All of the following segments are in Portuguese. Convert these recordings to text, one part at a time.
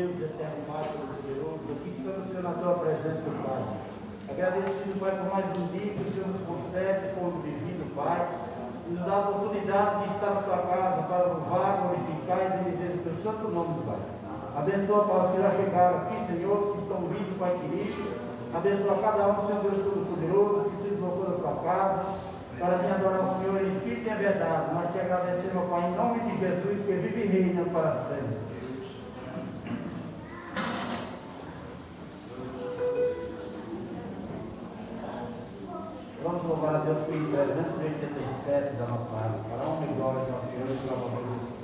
Deus eterno, Pai, todo-poderoso, aqui estamos, Senhor, na tua presença, Pai. Agradecido, Pai, por mais um dia que o Senhor nos concede, fogo divino, Pai, e nos dá a oportunidade de estar na tua casa para louvar, glorificar e dizer o teu santo nome, Pai. Abençoa para os que já chegaram aqui, Senhor, os que estão vindo, Pai querido. Abençoa cada um, Senhor Deus Todo-Poderoso, que se deslocou da tua casa, para vir adorar o Senhor em espírito e em verdade. Nós te agradecemos, Pai, em nome de Jesus, que vive e reina para sempre. Vamos louvar a Deus por 387 da nossa área. Para a honra e glória do nosso Deus e Salvador.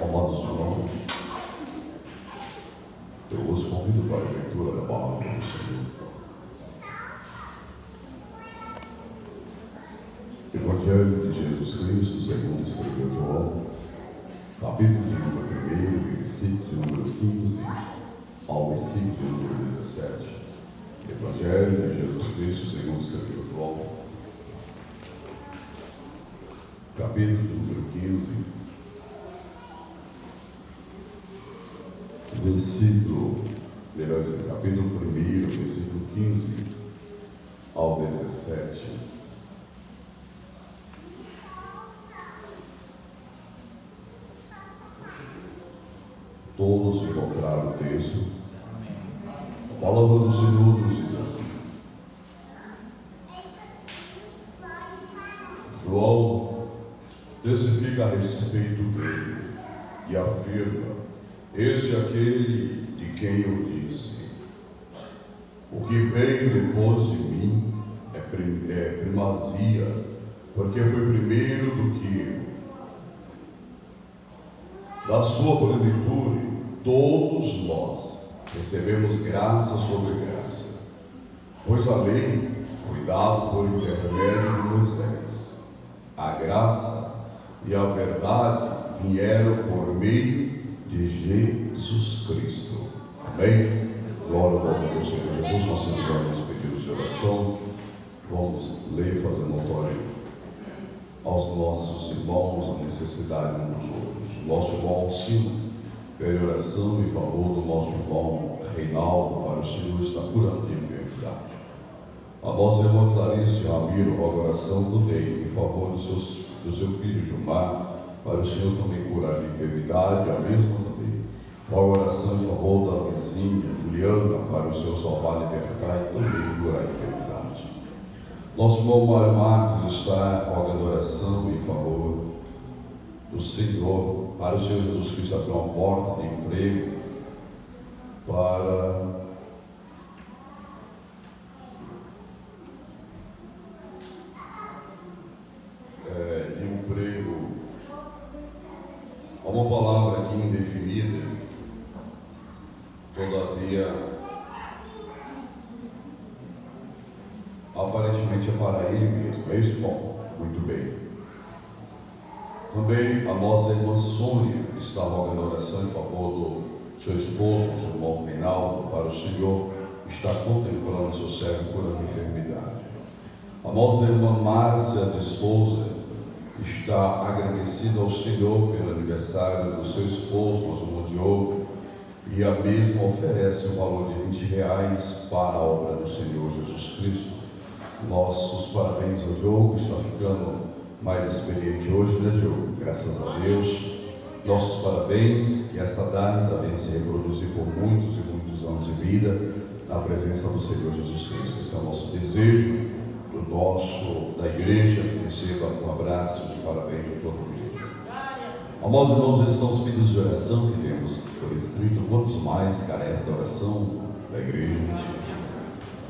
Amados irmãos, eu os convido para a leitura da palavra do Senhor. Evangelho de Jesus Cristo, segundo escreveu João, capítulo de número 1, versículo de número 15 ao versículo de número 17. Evangelho de Jesus Cristo, segundo escreveu João, capítulo de número 15, versículo, melhor dizendo, capítulo 1, versículo 15 ao 17. Todos encontraram o texto. A palavra do Senhor nos diz assim: João testifica a respeito dele e afirma: esse é aquele de quem eu disse, o que veio depois de mim é primazia, porque foi primeiro do que eu. Da sua plenitude todos nós recebemos graça sobre graça, pois a lei foi dada por intermédio de Moisés. A graça e a verdade vieram por meio de Jesus Cristo. Amém? Glória ao nome do Senhor Jesus. Nós temos alguns pedidos de oração. Vamos ler e fazer notório aos nossos irmãos a necessidade uns dos outros. O nosso irmão Alcino pede oração em favor do nosso irmão Reinaldo, para o Senhor estar curando de enfermidade. A nossa irmã Clarice Ramiro roga oração também em favor do seu filho Gilmar, para o Senhor também curar de enfermidade. A mesma também roga oração em favor da vizinha Juliana, para o Senhor salvar, libertar e também curar a enfermidade. Nosso irmão Mário Marcos está rogando oração em favor do Senhor, para o Senhor Jesus Cristo abrir uma porta de emprego para há uma palavra aqui indefinida, todavia aparentemente é para ele mesmo. É isso? Bom, muito bem. Também a nossa irmã Sônia está rogando oração em favor do seu esposo, o seu irmão Reinaldo, para o Senhor estar contemplando o seu servo curando enfermidade. A nossa irmã Márcia de Souza está agradecida ao Senhor pelo aniversário do seu esposo, nosso irmão Diogo, e a mesma oferece um valor de R$20 para a obra do Senhor Jesus Cristo. Nossos parabéns ao Diogo, está ficando mais experiente hoje, né, Diogo? Graças a Deus. Nossos parabéns, que esta data venha se reproduzir por muitos e muitos anos de vida na presença do Senhor Jesus Cristo. Esse é o nosso desejo da igreja. Receba um abraço e os parabéns de toda a igreja. Amados irmãos, esses são os pedidos de oração que temos por escrito. Quantos mais carece da oração da igreja?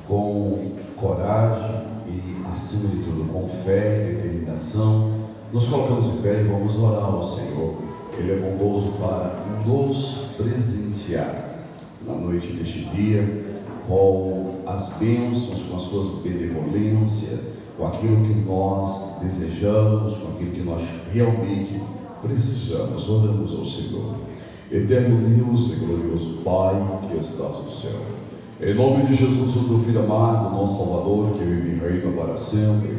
Com coragem e, acima de tudo, com fé e determinação, nos colocamos em pé e vamos orar ao Senhor. Ele é bondoso para nos presentear na noite deste dia com as bênçãos, com as suas benevolências, com aquilo que nós desejamos, com aquilo que nós realmente precisamos. Oramos ao Senhor. Eterno Deus e glorioso Pai que estás no céu, em nome de Jesus, o teu Filho amado, nosso Salvador, que vive e reina para sempre,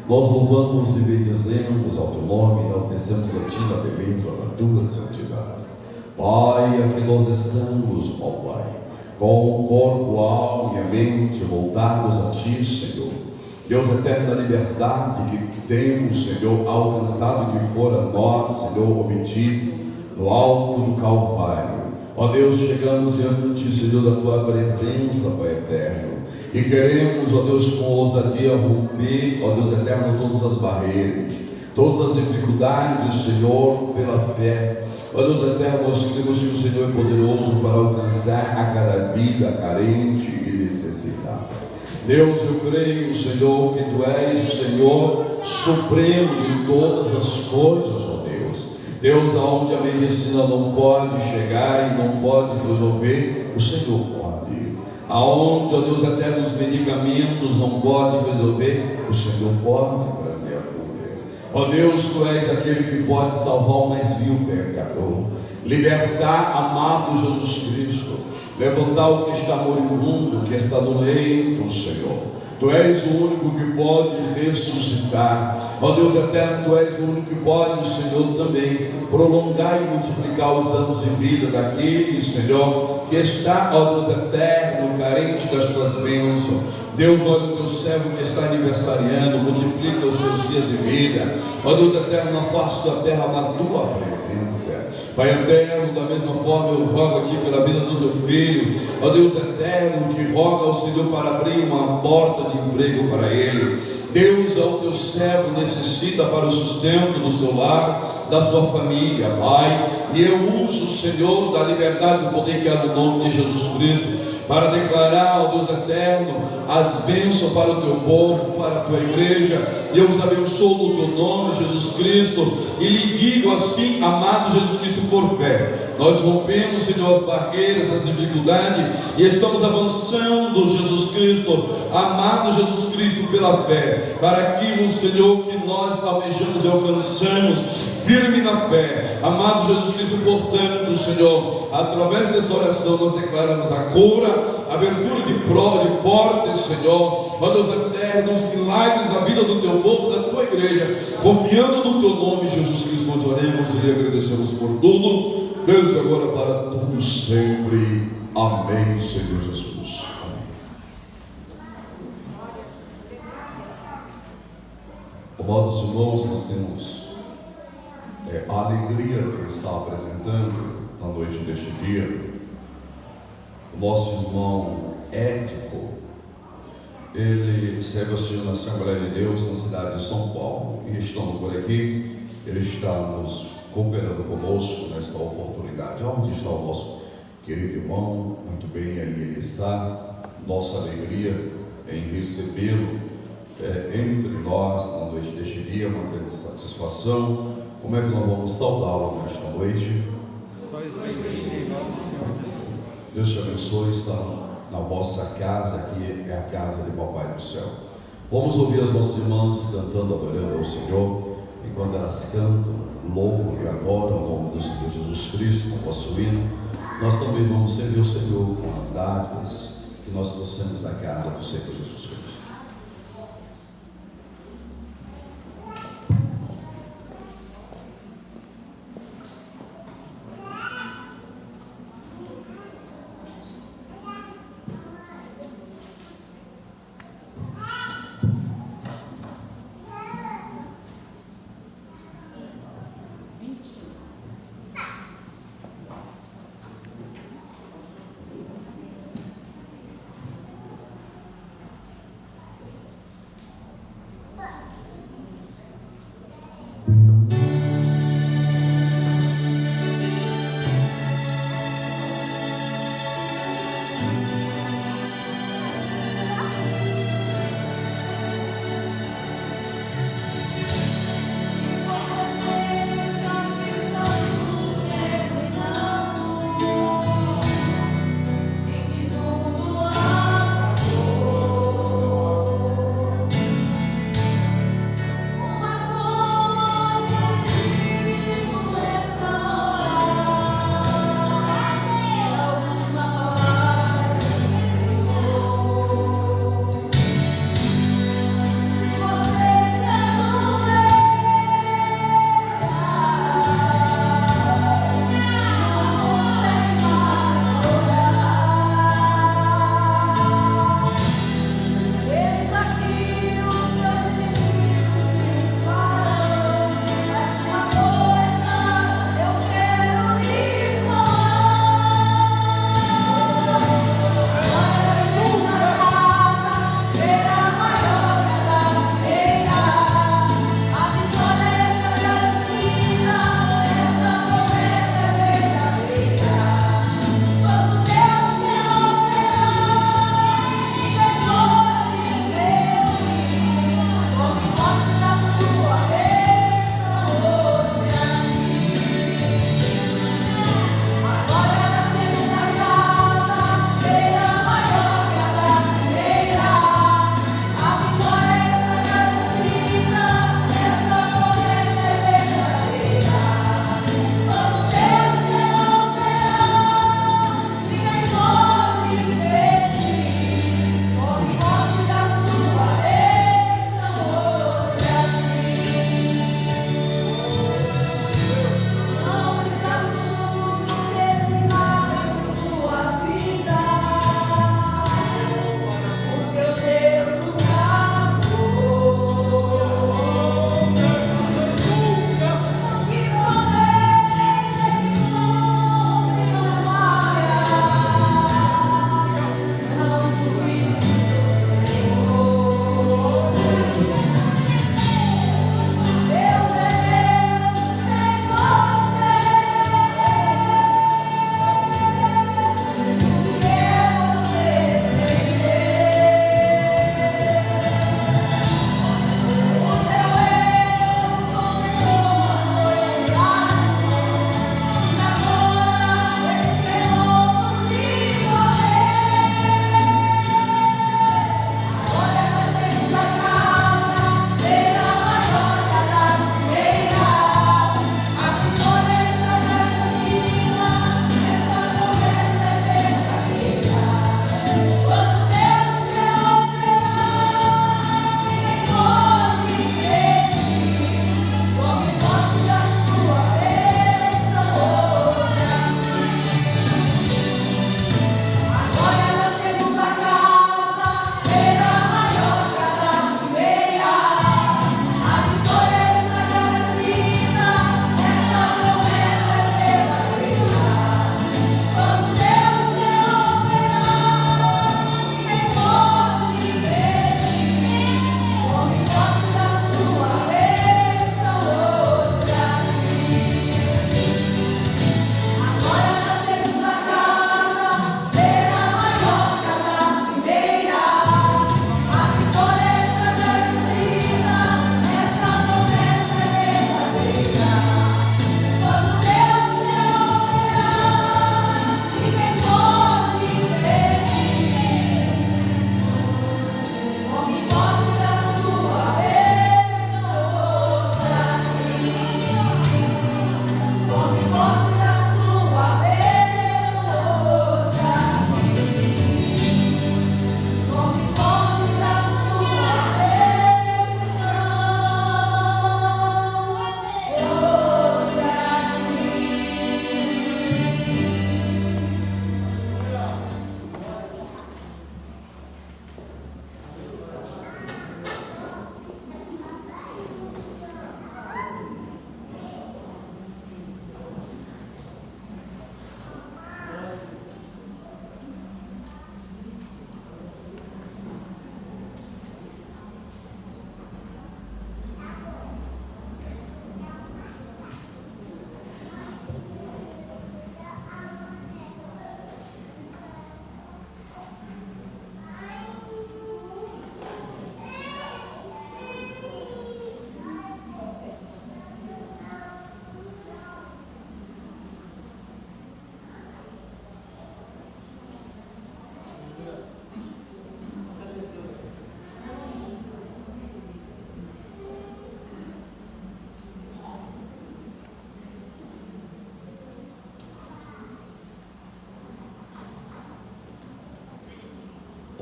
nós louvamos e bendizemos ao teu nome, enaltecemos a ti na beleza da tua santidade. Pai, aqui nós estamos, ó Pai, com o corpo, a alma e a mente voltados a ti, Senhor. Deus eterno, da liberdade que temos, Senhor, alcançado, que fora nós, Senhor, obtido no alto do Calvário. Ó Deus, chegamos diante, Senhor, da tua presença, Pai eterno, e queremos, ó Deus, com ousadia romper, ó Deus eterno, todas as barreiras, todas as dificuldades, Senhor, pela fé. Ó Deus eterno, nós cremos que o Senhor é poderoso para alcançar a cada vida carente e necessitada. Deus, eu creio, Senhor, que tu és o Senhor supremo de todas as coisas, ó Deus. Deus, aonde a medicina não pode chegar e não pode resolver, o Senhor pode. Aonde, ó Deus eterno, os medicamentos não podem resolver, o Senhor pode trazer a cura. Ó Deus, Tu és aquele que pode salvar o mais vil pecador, libertar, amado Jesus Cristo, levantar o que está moribundo, que está doente, Senhor. Tu és o único que pode ressuscitar. Ó Deus eterno, Tu és o único que pode, Senhor, também prolongar e multiplicar os anos de vida daquele, Senhor, que está, ó Deus eterno, carente das Tuas bênçãos. Deus, olha o Teu servo que está aniversariando, multiplica os seus dias de vida. Ó Deus eterno, na face da terra, na Tua presença. Pai eterno, da mesma forma eu rogo a Ti pela vida do Teu filho, ó Deus eterno, que roga ao Senhor para abrir uma porta de emprego para ele. Deus, ao Teu servo necessita para o sustento do seu lar, da sua família, Pai. E eu uso, Senhor, da liberdade do poder que é no nome de Jesus Cristo, para declarar, ó Deus eterno, as bênçãos para o Teu povo, para a Tua igreja. E eu os abençoo no Teu nome, Jesus Cristo, e lhe digo assim, amado Jesus Cristo, por fé, nós rompemos, Senhor, as barreiras, as dificuldades, e estamos avançando, Jesus Cristo, amado Jesus Cristo, pela fé, para aquilo, Senhor, que nós almejamos e alcançamos, firme na fé, amado Jesus Cristo. Portanto, Senhor, através dessa oração nós declaramos a cura, a abertura de portas, Senhor, ó Deus eterno, os milagres na vida do Teu povo, da Tua igreja, confiando no Teu nome, Jesus Cristo, nós oremos e lhe agradecemos por tudo, desde agora para todos sempre. Amém, Senhor Jesus. Amém. Amados irmãos, nós temos a alegria de estar apresentando na noite deste dia o nosso irmão Édico. Ele serve ao Senhor na Assembleia de Deus na cidade de São Paulo, e estando por aqui, ele está nos cooperando conosco nesta oportunidade. Onde está o nosso querido irmão? Muito bem, ali ele está. Nossa alegria em recebê-lo entre nós na noite deste dia, uma grande satisfação. Como é que nós vamos saudá-lo nesta noite? Deus te abençoe. Está na vossa casa, aqui é a casa de Papai do Céu. Vamos ouvir as nossas irmãs cantando, adorando ao Senhor. Enquanto elas cantam, louvam e adoram o nome do Senhor Jesus Cristo com o vosso hino, nós também vamos servir o Senhor com as dádivas que nós trouxemos da casa do Senhor Jesus Cristo.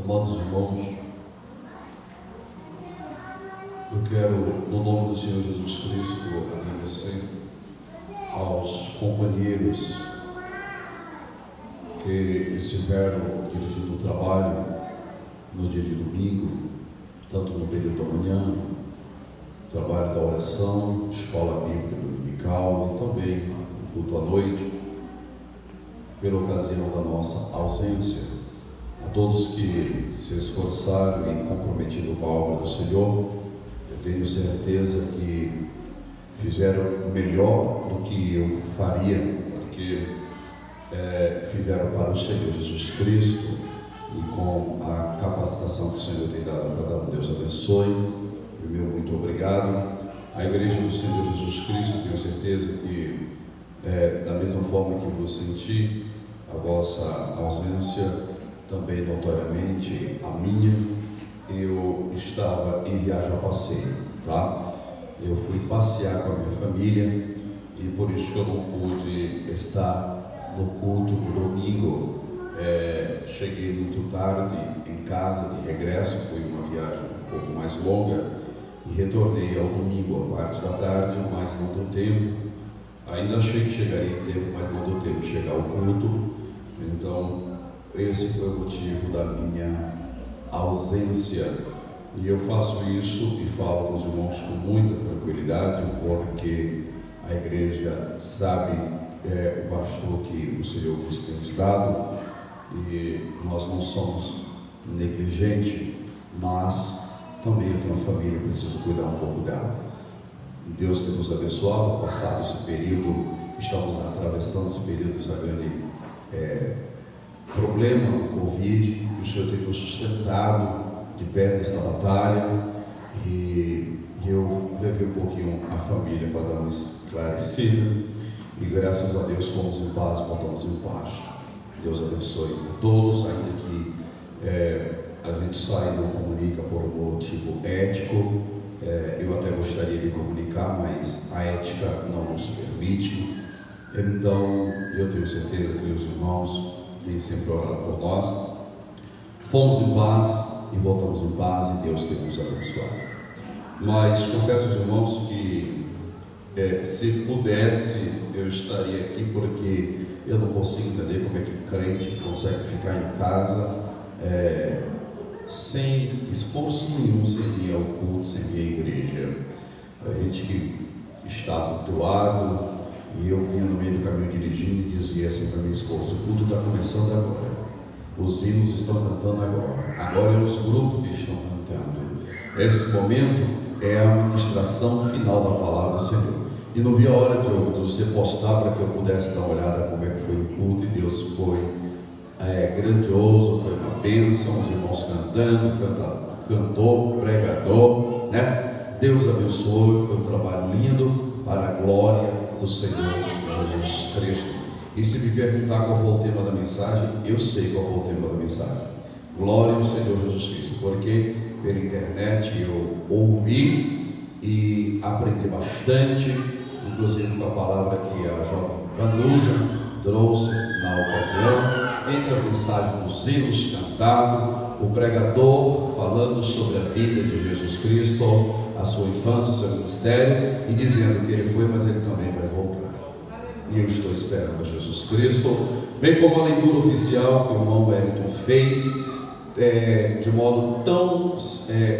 Amados irmãos, eu quero, no nome do Senhor Jesus Cristo, agradecer aos companheiros que estiveram dirigindo o trabalho no dia de domingo, tanto no período da manhã, trabalho da oração, escola bíblica dominical e também o culto à noite, pela ocasião da nossa ausência. A todos que se esforçaram e comprometido com a obra do Senhor, eu tenho certeza que fizeram melhor do que eu faria, porque fizeram para o Senhor Jesus Cristo e com a capacitação que o Senhor tem dado a cada um. Deus abençoe. O meu muito obrigado. A Igreja do Senhor Jesus Cristo, tenho certeza que da mesma forma que eu senti a vossa ausência, também notoriamente a minha, eu estava em viagem a passeio, tá? Eu fui passear com a minha família e por isso que eu não pude estar no culto do domingo. Cheguei muito tarde em casa, de regresso, foi uma viagem um pouco mais longa e retornei ao domingo, à parte da tarde, mas não deu tempo. Ainda achei que chegaria em tempo, mas não deu tempo de chegar ao culto. Então, esse foi o motivo da minha ausência. E eu faço isso e falo com os irmãos com muita tranquilidade, porque a igreja sabe o pastor que o Senhor nos tem dado, e nós não somos negligentes, mas também eu tenho uma família, preciso cuidar um pouco dela. Deus tem nos abençoado, passado esse período, estamos atravessando esse período, essa grande problema do Covid, e o Senhor tem nos sustentado de pé nesta batalha, e eu levei um pouquinho a família para dar uma esclarecida, e graças a Deus fomos em paz, voltamos em paz. Deus abençoe a todos, ainda que a gente sai e não comunica por um motivo ético. Eu até gostaria de comunicar, mas a ética não nos permite. Então, eu tenho certeza que os irmãos têm sempre orado por nós. Fomos em paz e voltamos em paz, e Deus tem nos abençoado. Mas confesso aos irmãos que se pudesse, eu estaria aqui, porque eu não consigo entender como é que crente consegue ficar em casa sem esforço nenhum, sem ir ao culto, sem ir à igreja. A gente que está habituado, e eu vinha no meio do caminho dirigindo e dizia assim para minha esposa: o culto está começando agora, os hinos estão cantando agora é os grupos que estão cantando. Esse momento é a ministração final da palavra do Senhor. E não vi a hora, Diogo, de você postar para que eu pudesse dar uma olhada como é que foi o culto, e Deus foi grandioso, foi uma bênção, os irmãos cantando, cantor, pregador, né? Deus abençoe, foi um trabalho lindo para a glória do Senhor Jesus Cristo. E se me perguntar qual foi o tema da mensagem, eu sei qual foi o tema da mensagem: glória ao Senhor Jesus Cristo, porque pela internet eu ouvi e aprendi bastante, inclusive com a palavra que a jovem Vanusa trouxe na ocasião, entre as mensagens dos hinos cantados, o pregador falando sobre a vida de Jesus Cristo, a sua infância, o seu ministério, e dizendo que ele foi, mas ele também vai voltar. E eu estou esperando a Jesus Cristo, bem como a leitura oficial que o irmão Wellington fez, de modo tão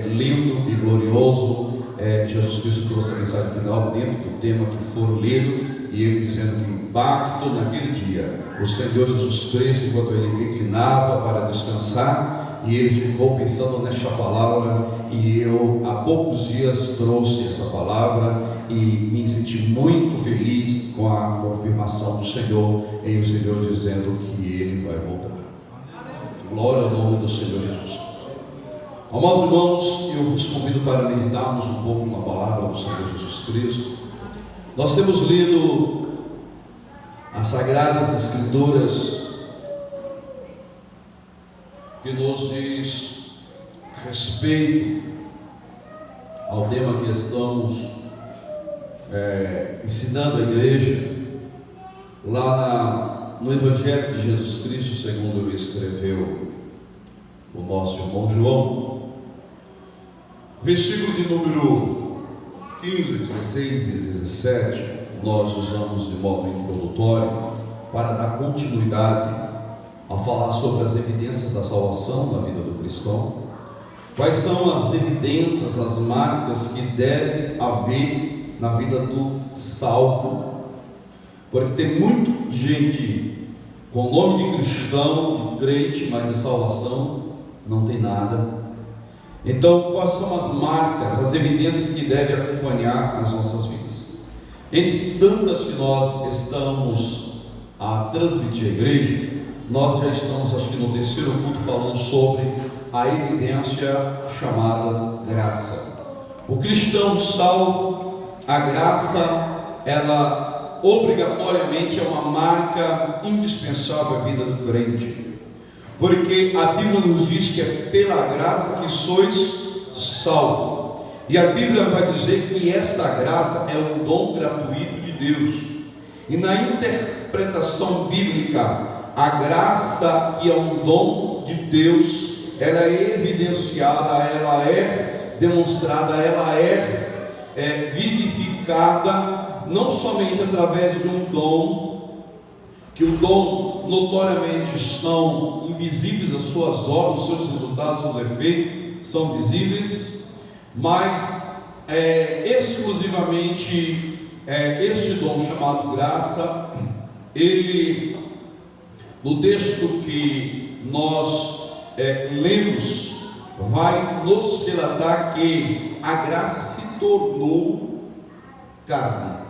lindo e glorioso. Jesus Cristo trouxe a mensagem final dentro do tema que for lido, e ele dizendo que o impacto naquele dia, o Senhor Jesus Cristo, enquanto ele reclinava para descansar, e ele ficou pensando nesta palavra, e eu há poucos dias trouxe essa palavra e me senti muito feliz com a confirmação do Senhor, em o Senhor dizendo que ele vai voltar. Glória ao nome do Senhor Jesus. Amados irmãos, eu vos convido para meditarmos um pouco na palavra do Senhor Jesus Cristo. Nós temos lido as Sagradas Escrituras, que nos diz respeito ao tema que estamos ensinando a igreja, lá no Evangelho de Jesus Cristo, segundo ele escreveu. o nosso irmão João. Versículo de número 15, 16 e 17, nós usamos de modo introdutório para dar continuidade a falar sobre as evidências da salvação na vida do cristão. Quais são as evidências, as marcas que deve haver na vida do salvo? Porque tem muita gente com nome de cristão, de crente, mas de salvação não tem nada. Então, quais são as marcas, as evidências que devem acompanhar as nossas vidas? Entre tantas que nós estamos a transmitir à igreja, nós já estamos, acho que no terceiro culto, falando sobre a evidência chamada graça. O cristão salvo, a graça, ela obrigatoriamente é uma marca indispensável à vida do crente, porque a Bíblia nos diz que é pela graça que sois salvos, e a Bíblia vai dizer que esta graça é um dom gratuito de Deus. E na interpretação bíblica, a graça, que é um dom de Deus, ela é evidenciada, ela é demonstrada, ela é vivificada, não somente através de um dom, que o dom notoriamente são invisíveis, as suas obras, os seus resultados, os seus efeitos são visíveis, mas exclusivamente este dom chamado graça, ele, no texto que nós lemos, vai nos relatar que a graça se tornou carne.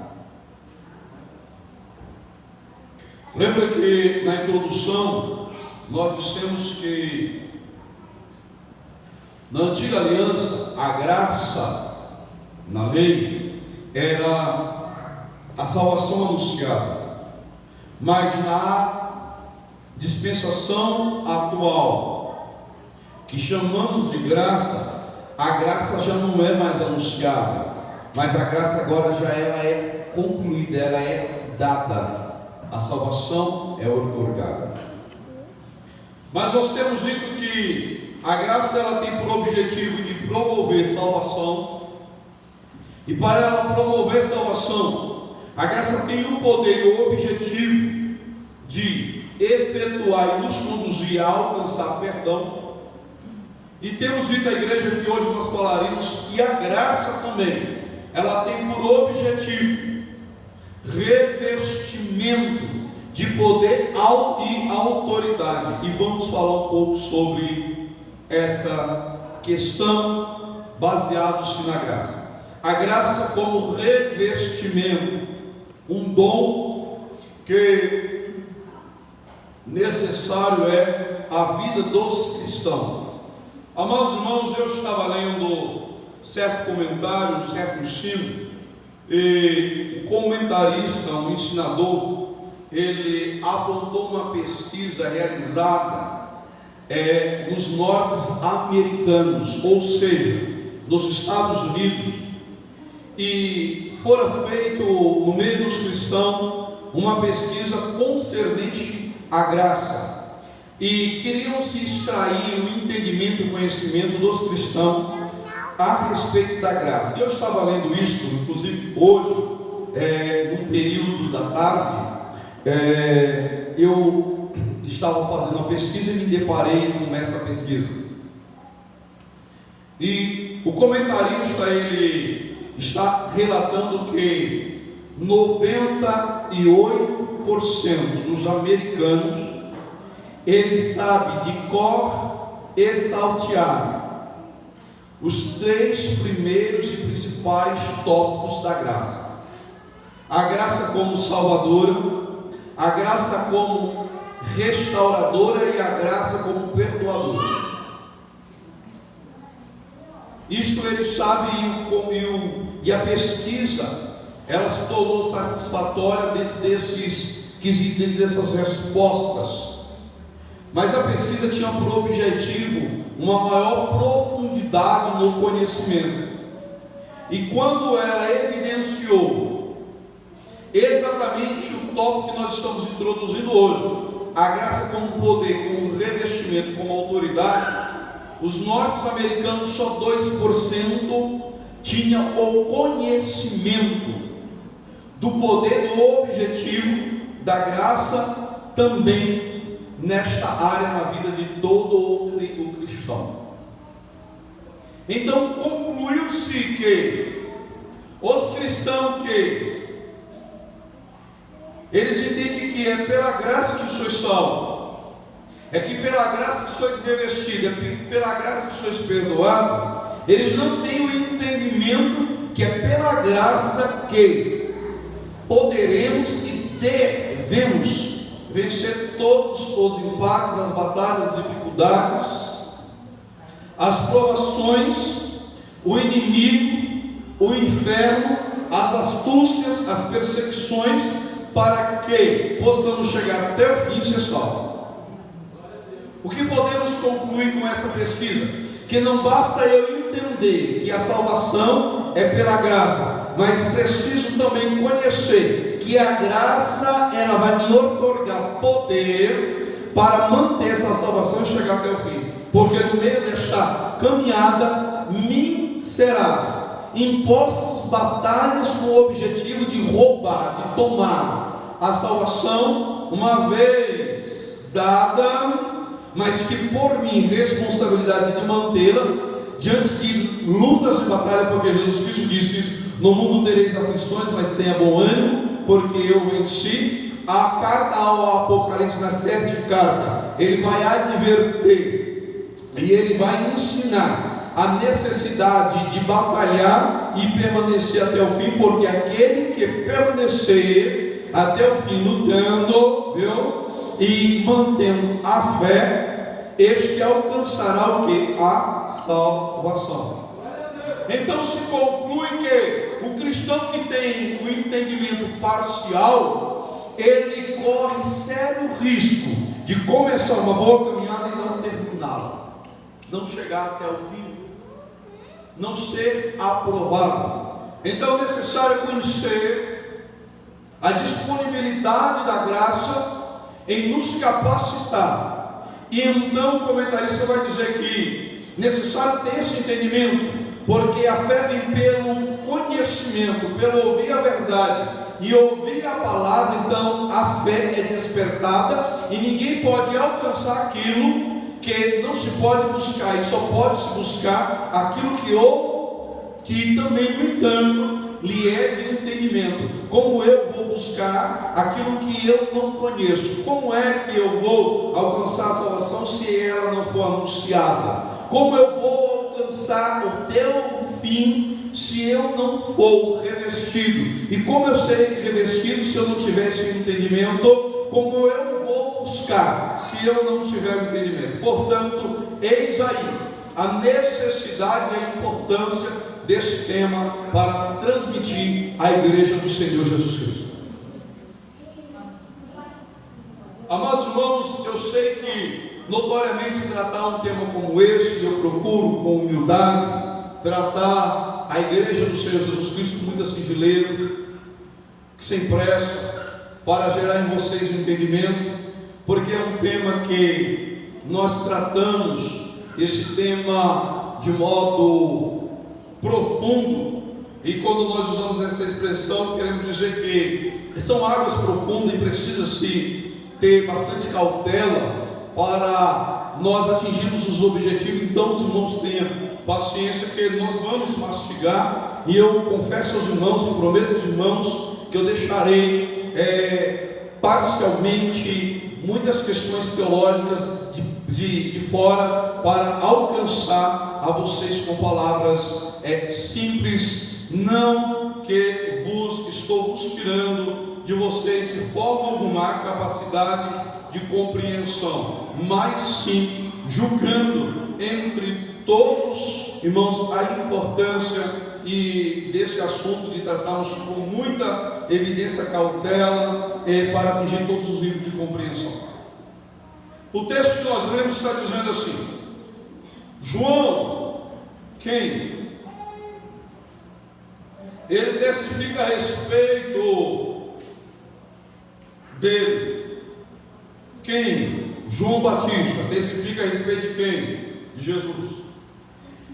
Lembra que na introdução nós dissemos que na antiga aliança a graça na lei era a salvação anunciada, mas na dispensação atual, que chamamos de graça, a graça já não é mais anunciada, mas a graça agora já ela é concluída, ela é dada. A salvação é outorgada. Mas nós temos dito que a graça ela tem por objetivo de promover salvação, e para ela promover salvação, a graça tem o poder e o objetivo de efetuar e nos conduzir a alcançar perdão. E temos dito à igreja que hoje nós falaremos que a graça também ela tem por objetivo revestimento de poder e autoridade, e vamos falar um pouco sobre esta questão baseados na graça. A graça como revestimento, um dom que necessário é a vida dos cristãos. Amados irmãos, eu estava lendo certo comentário, um certo ensino, e o comentarista, um ensinador, ele apontou uma pesquisa realizada nos nortes americanos, ou seja, nos Estados Unidos, e fora feito no meio dos cristãos uma pesquisa concernente à graça, e queriam se extrair o entendimento e o conhecimento dos cristãos a respeito da graça. E eu estava lendo isto, inclusive hoje, num período da tarde, eu estava fazendo uma pesquisa e me deparei com esta pesquisa. E o comentarista, ele está relatando que 98% dos americanos, eles sabem de cor e salteado os 3 primeiros e principais tópicos da graça: a graça como salvadora, a graça como restauradora e a graça como perdoadora. Isto eles sabem, e a pesquisa ela se tornou satisfatória dentro desses quesitos, dessas respostas. Mas a pesquisa tinha por objetivo uma maior profundidade no conhecimento. E quando ela evidenciou exatamente o tópico que nós estamos introduzindo hoje, a graça como poder, como revestimento, como autoridade, os norte-americanos, só 2% tinham o conhecimento do poder do objetivo da graça também nesta área na vida de todo o cristão. Então concluiu-se que os cristãos que eles entendem que é pela graça que sois salvos, é que pela graça que sois revestidos, é que pela graça que sois perdoados, eles não têm o entendimento que é pela graça que poderemos e devemos vencer todos os embates, as batalhas, as dificuldades, as provações, o inimigo, o inferno, as astúcias, as perseguições, para que possamos chegar até o fim e ser salvos. O que podemos concluir com essa pesquisa? Que não basta eu entender que a salvação é pela graça, mas preciso também conhecer que a graça ela vai me otorgar poder para manter essa salvação e chegar até o fim. Porque no meio desta caminhada me será impostos batalhas com o objetivo de roubar, de tomar a salvação uma vez dada, mas que por mim responsabilidade de mantê-la diante de lutas e batalhas, porque Jesus Cristo disse isso: no mundo tereis aflições, mas tenha bom ânimo, porque eu venci. A carta ao Apocalipse, na sétima carta, ele vai advertir e ele vai ensinar a necessidade de batalhar e permanecer até o fim, porque aquele que permanecer até o fim lutando, viu? E mantendo a fé, este alcançará o que? A salvação. Então se conclui que o cristão que tem o entendimento parcial, ele corre sério risco de começar uma boa caminhada e não terminá-la, não chegar até o fim, não ser aprovado. Então é necessário conhecer a disponibilidade da graça em nos capacitar. E então o comentarista vai dizer que necessário ter esse entendimento, porque a fé vem pelo conhecimento, pelo ouvir a verdade e ouvir a palavra. Então a fé é despertada e ninguém pode alcançar aquilo que não se pode buscar, e só pode se buscar aquilo que também, no entanto, lhe é de entendimento. Como eu vou buscar aquilo que eu não conheço? Como é que eu vou alcançar a salvação se ela não for anunciada? Como eu vou alcançar o teu fim se eu não for revestido? E como eu serei revestido se eu não tiver esse entendimento? Como eu vou buscar se eu não tiver entendimento? Portanto, eis aí a necessidade e a importância desse tema para transmitir à igreja do Senhor Jesus Cristo. Amados irmãos, eu sei que notoriamente tratar um tema como esse, eu procuro com humildade tratar a igreja do Senhor Jesus Cristo com muita singeleza, sem pressa, para gerar em vocês um entendimento, porque é um tema que nós tratamos esse tema de modo profundo, e quando nós usamos essa expressão, queremos dizer que são águas profundas e precisa-se ter bastante cautela para nós atingirmos os objetivos. Então os irmãos tenham paciência, que nós vamos mastigar, e eu confesso aos irmãos e prometo aos irmãos que eu deixarei parcialmente muitas questões teológicas de fora, para alcançar a vocês com palavras simples, não que estou vos tirando de vocês de forma alguma a capacidade de compreensão, mas sim julgando entre todos, irmãos, a importância e desse assunto, de tratarmos com muita evidência, cautela, para atingir todos os níveis de compreensão. O texto que nós lemos está dizendo assim: João, quem? Ele testifica a respeito dele. Quem? João Batista. Testifica a respeito de quem? de Jesus.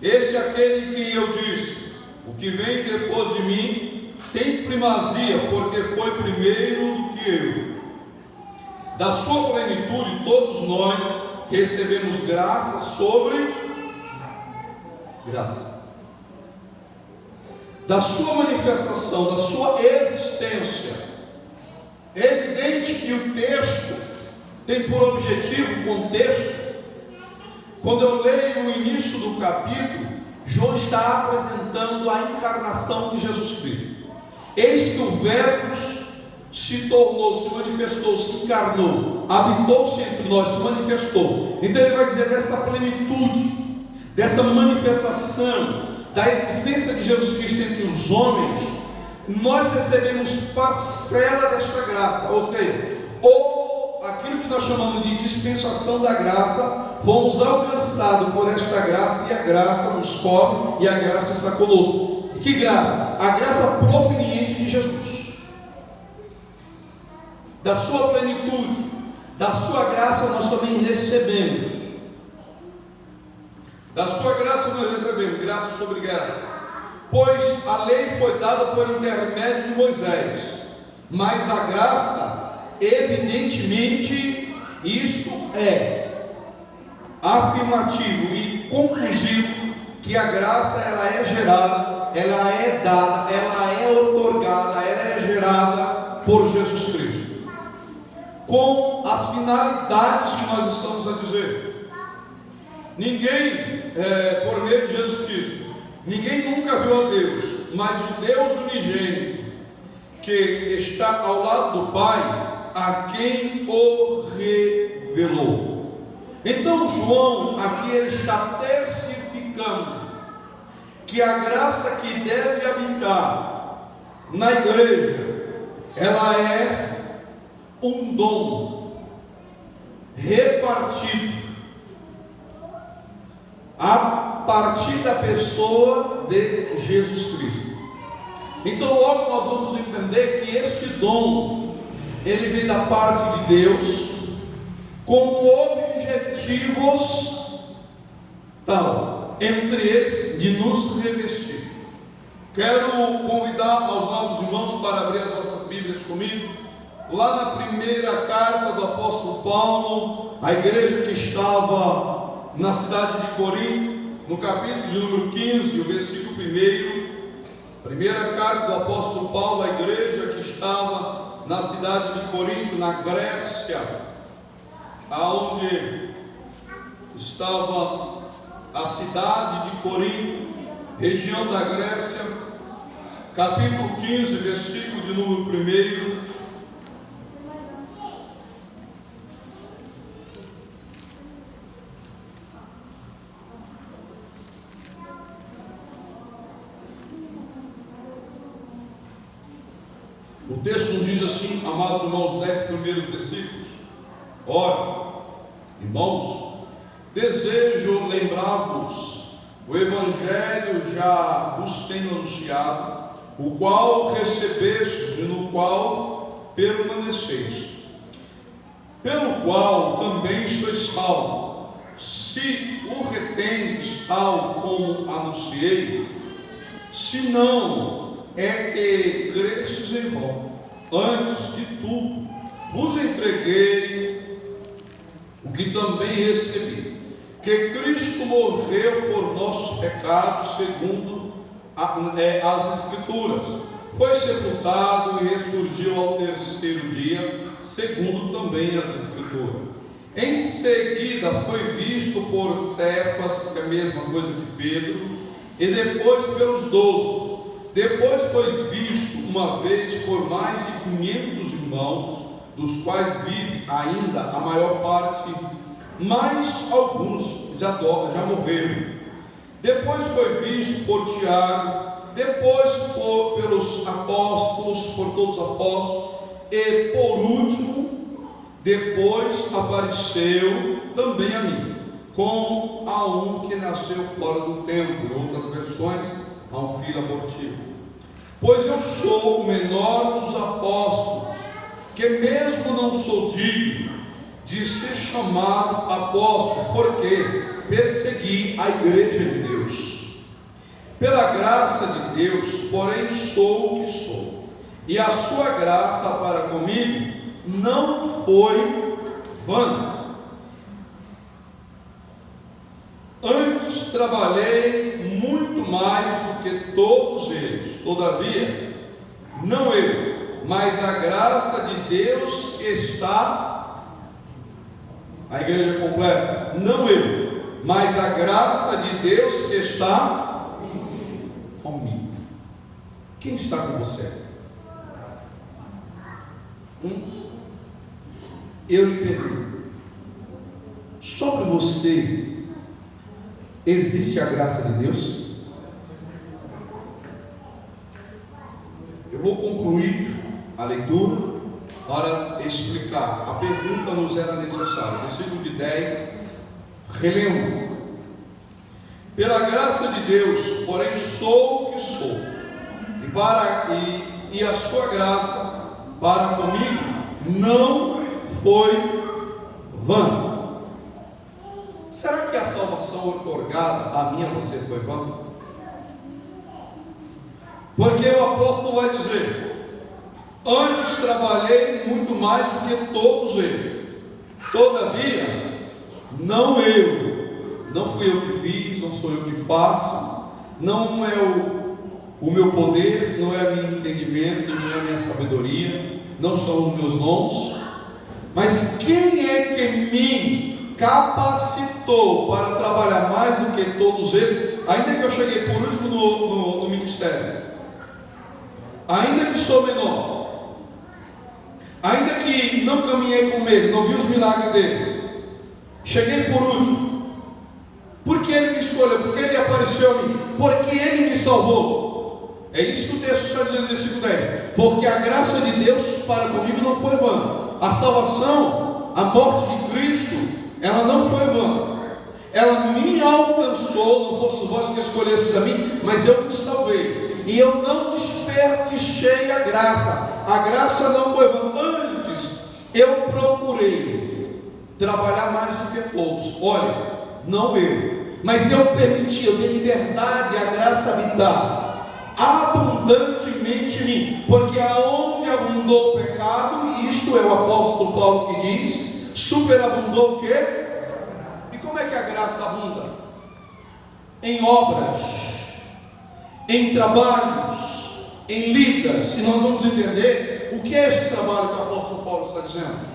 Este é aquele que eu disse: o que vem depois de mim tem primazia, porque foi primeiro do que eu. Da sua plenitude todos nós recebemos graça sobre graça. Da sua manifestação, da sua existência. É evidente que o texto tem por objetivo o contexto. Quando eu leio o início do capítulo, João está apresentando a encarnação de Jesus Cristo. Eis que o Verbo se tornou, se manifestou, se encarnou, habitou-se entre nós, se manifestou. Então ele vai dizer dessa plenitude, dessa manifestação da existência de Jesus Cristo entre os homens, nós recebemos parcela desta graça, ou seja, aquilo que nós chamamos de dispensação da graça, fomos alcançados por esta graça, e a graça nos cobre, e a graça está conosco. Que graça? A graça proveniente de Jesus, da sua plenitude, da sua graça nós também recebemos. Da sua graça nós recebemos, graça sobre graça. Pois a lei foi dada por intermédio de Moisés, mas a graça, evidentemente, isto é afirmativo e conclusivo, que a graça ela é gerada, ela é dada, ela é outorgada, ela é gerada por Jesus Cristo, com as finalidades que nós estamos a dizer. Ninguém, por meio de Jesus Cristo, ninguém nunca viu a Deus, mas o Deus unigênito, que está ao lado do Pai, a quem o revelou. Então João aqui ele está testificando que a graça que deve habitar na igreja, ela é um dom repartido a partir da pessoa de Jesus Cristo. Então logo nós vamos entender que este dom ele vem da parte de Deus, com objetivos tal, entre eles de nos revestir. Quero convidar aos novos irmãos para abrir as vossas Bíblias comigo, lá na primeira carta do apóstolo Paulo à igreja que estava na cidade de Corinto, no capítulo de número 15, o versículo 1. Primeira carta do apóstolo Paulo à igreja que estava na cidade de Corinto, na Grécia, aonde estava a cidade de Corinto, região da Grécia, capítulo 15, versículo de número 1. O texto nos diz assim, amados irmãos, 10 primeiros versículos. Ora, irmãos, desejo lembrar-vos o evangelho já vos tenho anunciado, o qual recebestes e no qual permaneceis, pelo qual também sois salvos, se o retendes tal como anunciei. Se não, é que cresces em vão. Antes de tudo vos entreguei o que também recebi, que Cristo morreu por nossos pecados, segundo as Escrituras, foi sepultado e ressurgiu ao terceiro dia, segundo também as Escrituras. Em seguida foi visto por Cefas, que é a mesma coisa que Pedro, e depois pelos 12. Depois foi visto uma vez por mais de 500 irmãos, dos quais vive ainda a maior parte, mas alguns já morreram. Depois foi visto por Tiago, depois pelos apóstolos, por todos os apóstolos, e por último, depois apareceu também a mim, como a um que nasceu fora do tempo. Em outras versões, a um filho abortivo. Pois eu sou o menor dos apóstolos, que mesmo não sou digno de ser chamado apóstolo. Por quê? persegui a igreja de Deus. Pela graça de Deus, porém, sou o que sou, e a sua graça para comigo não foi vã. Antes trabalhei muito mais do que todos eles, todavia, não eu, mas a graça de Deus que está, a igreja completa, não eu, mas a graça de Deus que está comigo. Quem está com você? Eu lhe pergunto, sobre você existe a graça de Deus? Eu vou concluir a leitura para explicar. A pergunta nos era necessária. Versículo de 10, relembro. Pela graça de Deus, porém sou o que sou, e a sua graça para comigo não foi vã. Será que a salvação outorgada a mim e a você foi vã? Porque o apóstolo vai dizer: antes trabalhei muito mais do que todos eles, todavia, não fui eu que fiz, não sou eu que faço, não é o meu poder, não é o meu entendimento, não é a minha sabedoria, não são os meus dons, mas quem é que me capacitou para trabalhar mais do que todos eles, ainda que eu cheguei por último no ministério, ainda que sou menor, ainda que não caminhei com ele, não vi os milagres dele, cheguei por último, porque ele me escolheu, porque ele apareceu a mim, porque ele me salvou. É isso que o texto está dizendo no versículo 10. Porque a graça de Deus para comigo não foi vã. A salvação, a morte de Cristo, ela não foi vã. Ela me alcançou, não fosse vós que escolhesse a mim, mas eu me salvei. E eu não desperdicei a graça. A graça não foi vã. Antes eu procurei trabalhar mais do que todos. Olha, não eu, mas eu permiti, eu dei liberdade à graça habitar abundantemente em mim, porque aonde abundou o pecado, e isto é o apóstolo Paulo que diz, superabundou o quê? E como é que a graça abunda? Em obras, em trabalhos, em lidas, e nós vamos entender o que é esse trabalho que o apóstolo Paulo está dizendo.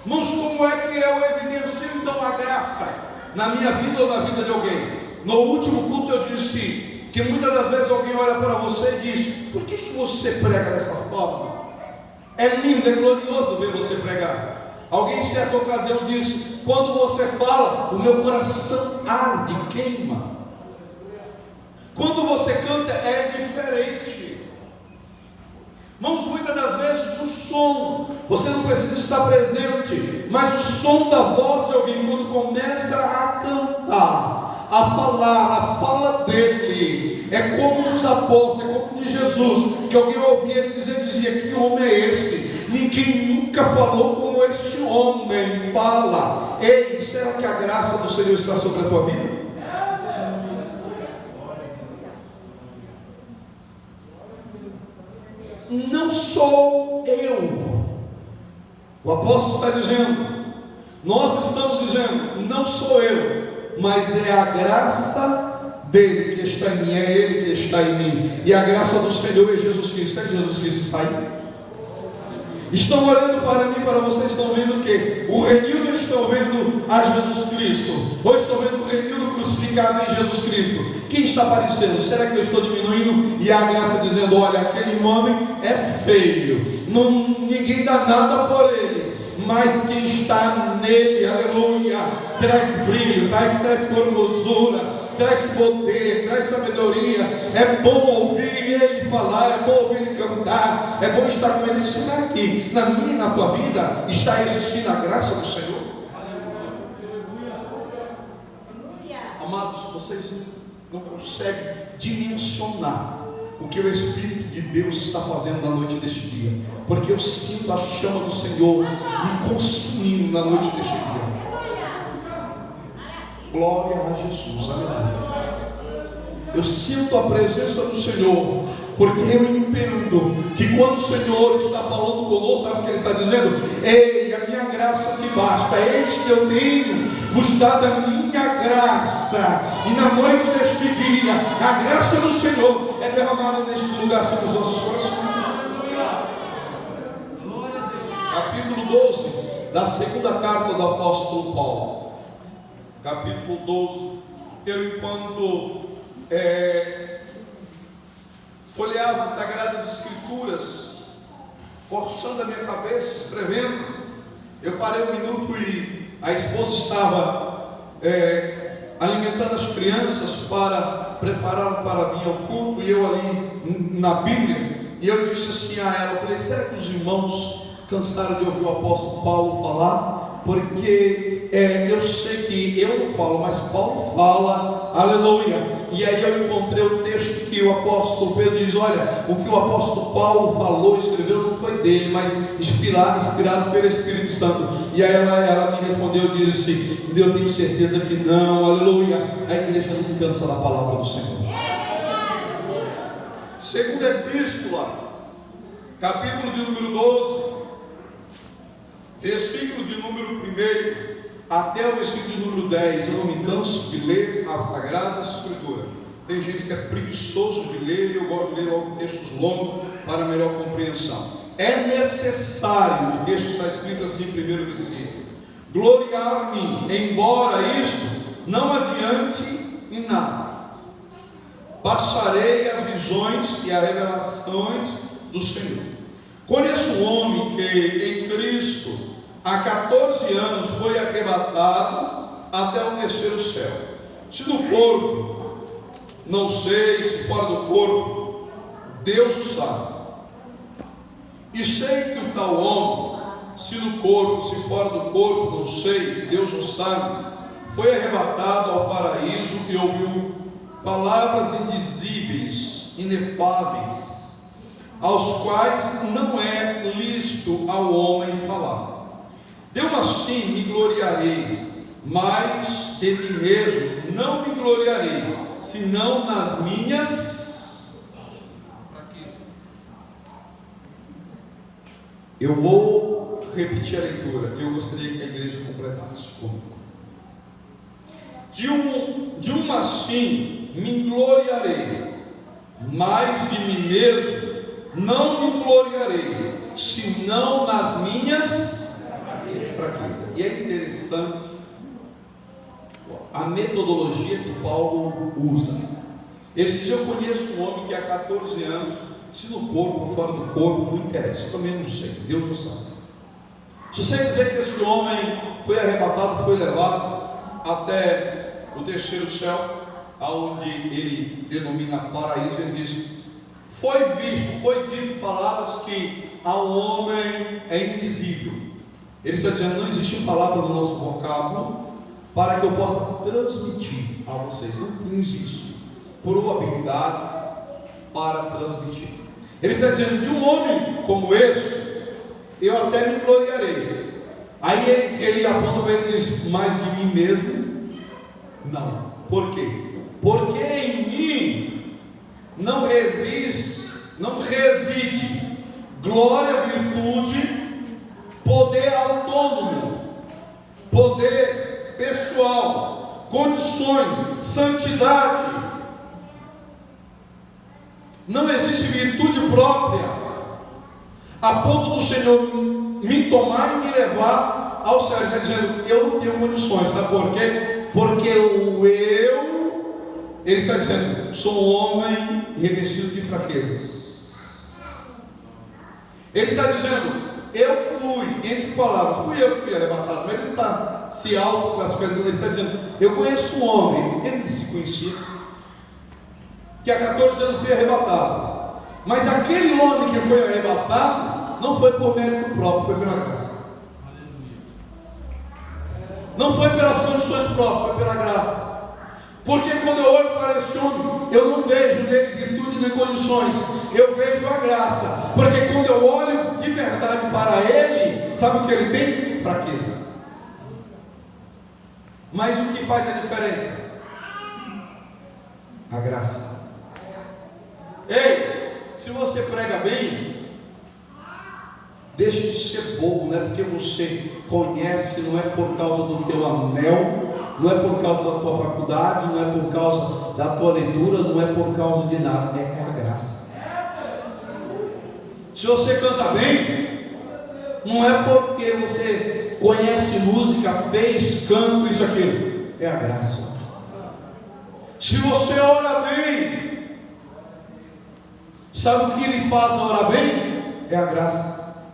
Mas como é que eu evidencio então a graça na minha vida ou na vida de alguém? No último culto eu disse que muitas das vezes alguém olha para você e diz: por que você prega dessa forma? É lindo, é glorioso ver você pregar. Alguém em certa ocasião disse: quando você fala, o meu coração arde, queima. Quando você canta é diferente. Irmãos, muitas das vezes o som, você não precisa estar presente, mas o som da voz de alguém, quando começa a cantar, a falar, a fala dele, é como dos apóstolos, é como de Jesus, que alguém ouvia ele dizer, dizia: que homem é esse? Ninguém nunca falou como este homem fala. Ei, será que a graça do Senhor está sobre a tua vida? Não sou eu. O apóstolo está dizendo, nós estamos dizendo, não sou eu, mas é a graça dele que está em mim, é ele que está em mim, e a graça do Senhor é Jesus Cristo. É Jesus Cristo está aí? Estão olhando para mim, para vocês, estão vendo o quê? O Renildo, estão vendo a Jesus Cristo. Hoje estão vendo o Renildo crucificado em Jesus Cristo. Quem está aparecendo? Será que eu estou diminuindo? E a graça dizendo: olha, aquele homem é feio, ninguém dá nada por ele, mas quem está nele, aleluia, traz brilho, traz formosura, traz poder, traz sabedoria. É bom ouvir ele falar, é bom ouvir ele cantar, é bom estar com ele. Será que na minha e na tua vida está existindo a graça do Senhor? Amados, vocês não conseguem dimensionar o que o Espírito de Deus está fazendo na noite deste dia, porque eu sinto a chama do Senhor me consumindo na noite deste dia. Glória a Jesus, aleluia. Eu sinto a presença do Senhor, porque eu entendo que quando o Senhor está falando conosco, sabe o que Ele está dizendo? Ei, a minha graça te basta, eis que eu tenho vos dado a minha graça, e na noite deste dia, a graça do Senhor é derramada neste lugar sobre os nossos corações. Capítulo 12 da segunda carta do apóstolo Paulo, capítulo 12. Eu, enquanto folheava as Sagradas Escrituras, forçando a minha cabeça, escrevendo, eu parei um minuto e a esposa estava alimentando as crianças para preparar para vir ao culto, e eu ali na Bíblia, e eu disse assim a ela, eu falei, será que os irmãos cansaram de ouvir o apóstolo Paulo falar? Porque eu sei que eu não falo, mas Paulo fala, aleluia. E aí eu encontrei o texto que o apóstolo Pedro diz, olha, o que o apóstolo Paulo falou, escreveu, não foi dele, mas inspirado pelo Espírito Santo. E aí ela me respondeu e disse assim, eu tenho certeza que não, aleluia. A igreja não cansa da palavra do Senhor. Segunda epístola, capítulo de número 12, versículo de número 1 até o versículo de número 10. Eu não me canso de ler as Sagradas Escrituras. Tem gente que é preguiçoso de ler, e eu gosto de ler logo textos longos para melhor compreensão. É necessário, o texto está escrito assim, primeiro versículo, gloriar-me, embora isto não adiante em nada. Passarei as visões e as revelações do Senhor. Conheço um homem que em Cristo há 14 anos foi arrebatado até o terceiro céu. Se no corpo, não sei, se fora do corpo, Deus o sabe. E sei que o tal homem, se no corpo, se fora do corpo, não sei, Deus o sabe, foi arrebatado ao paraíso e ouviu palavras indizíveis, inefáveis, aos quais não é lícito ao homem falar. Eu assim me gloriarei, mas de mim mesmo não me gloriarei, senão nas minhas fraquezas. Eu vou repetir a leitura, eu gostaria que a igreja completasse comigo. De uma assim me gloriarei, mas de mim mesmo não me gloriarei, senão nas minhas fraquezas. E é interessante a metodologia que Paulo usa. Ele diz, eu conheço um homem que há 14 anos, se no corpo ou fora do corpo, não interessa, eu também não sei, Deus o sabe. Se você dizer que esse homem foi arrebatado, foi levado até o terceiro céu, aonde ele denomina paraíso, ele diz, foi visto, foi dito palavras que ao homem é indizível. Ele está dizendo, não existe palavra no nosso vocábulo para que eu possa transmitir a vocês. Não existe probabilidade para transmitir. Ele está dizendo, de um homem como esse, eu até me gloriarei. Aí ele aponta para ele e diz, mas de mim mesmo, não. Por quê? Porque em mim não reside glória, virtude, poder autônomo, poder pessoal, condições, santidade. Não existe virtude própria a ponto do Senhor me tomar e me levar ao céu. Ele está dizendo, eu não tenho condições, sabe por quê? Porque ele está dizendo, sou um homem revestido de fraquezas. Ele está dizendo, eu fui, entre palavras, fui eu que fui arrebatado, mas ele está se autoclassificando. Ele está dizendo, eu conheço um homem, ele se conhecia, que há 14 anos foi arrebatado, mas aquele homem que foi arrebatado não foi por mérito próprio, foi pela graça. Não foi pelas condições próprias, foi pela graça. Porque quando eu olho para esse homem, eu não vejo nele virtude nem condições, eu vejo a graça. Porque quando eu olho de verdade para ele, sabe o que ele tem? Fraqueza. Mas o que faz a diferença? A graça. Ei, se você prega bem, deixe de ser bobo, não é porque você conhece, não é por causa do teu anel, não é por causa da tua faculdade, não é por causa da tua leitura, não é por causa de nada, é a graça. Se você canta bem, não é porque você conhece música, fez, canto, isso, aquilo, é a graça. Se você ora bem, sabe o que lhe faz orar bem? É a graça.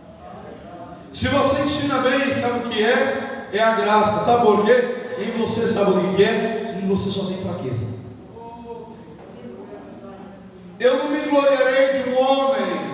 Se você ensina bem, sabe o que é? É a graça. Sabe por quê? Em você, sabe o que é? Em você só tem fraqueza. Eu não me gloriarei de um homem,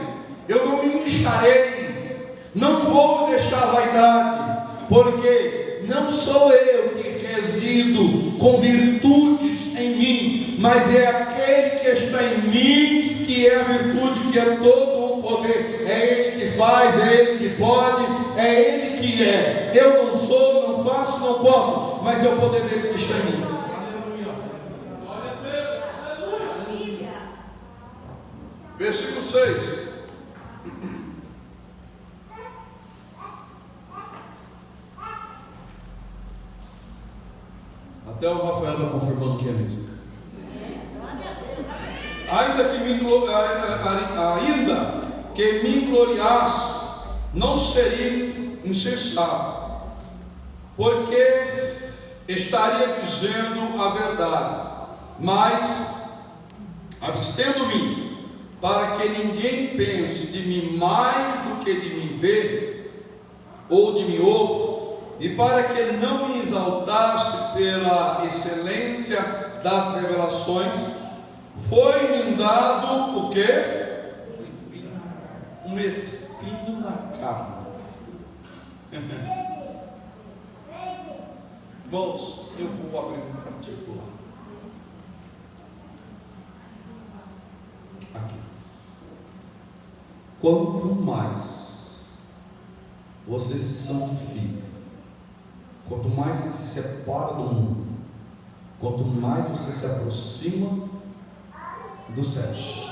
eu não me incharei, não vou deixar vaidade, porque não sou eu que resido com virtudes em mim, mas é aquele que está em mim, que é a virtude, que é todo o poder. É Ele que faz, é Ele que pode, é Ele que é. Eu não sou, não faço, não posso, mas é o poder dele que está em mim. Versículo 6. Até o Rafael está confirmando que é mesmo. Ainda que me gloriasse, não seria insensato, porque estaria dizendo a verdade, mas abstendo-me, para que ninguém pense de mim mais do que de me ver ou de me ouvir, e para que não me exaltasse pela excelência das revelações, foi-me dado o quê? Um espinho na carne. Irmãos, eu vou abrir um particular. Aqui. Quanto mais você se santifica, quanto mais você se separa do mundo, quanto mais você se aproxima dos céus,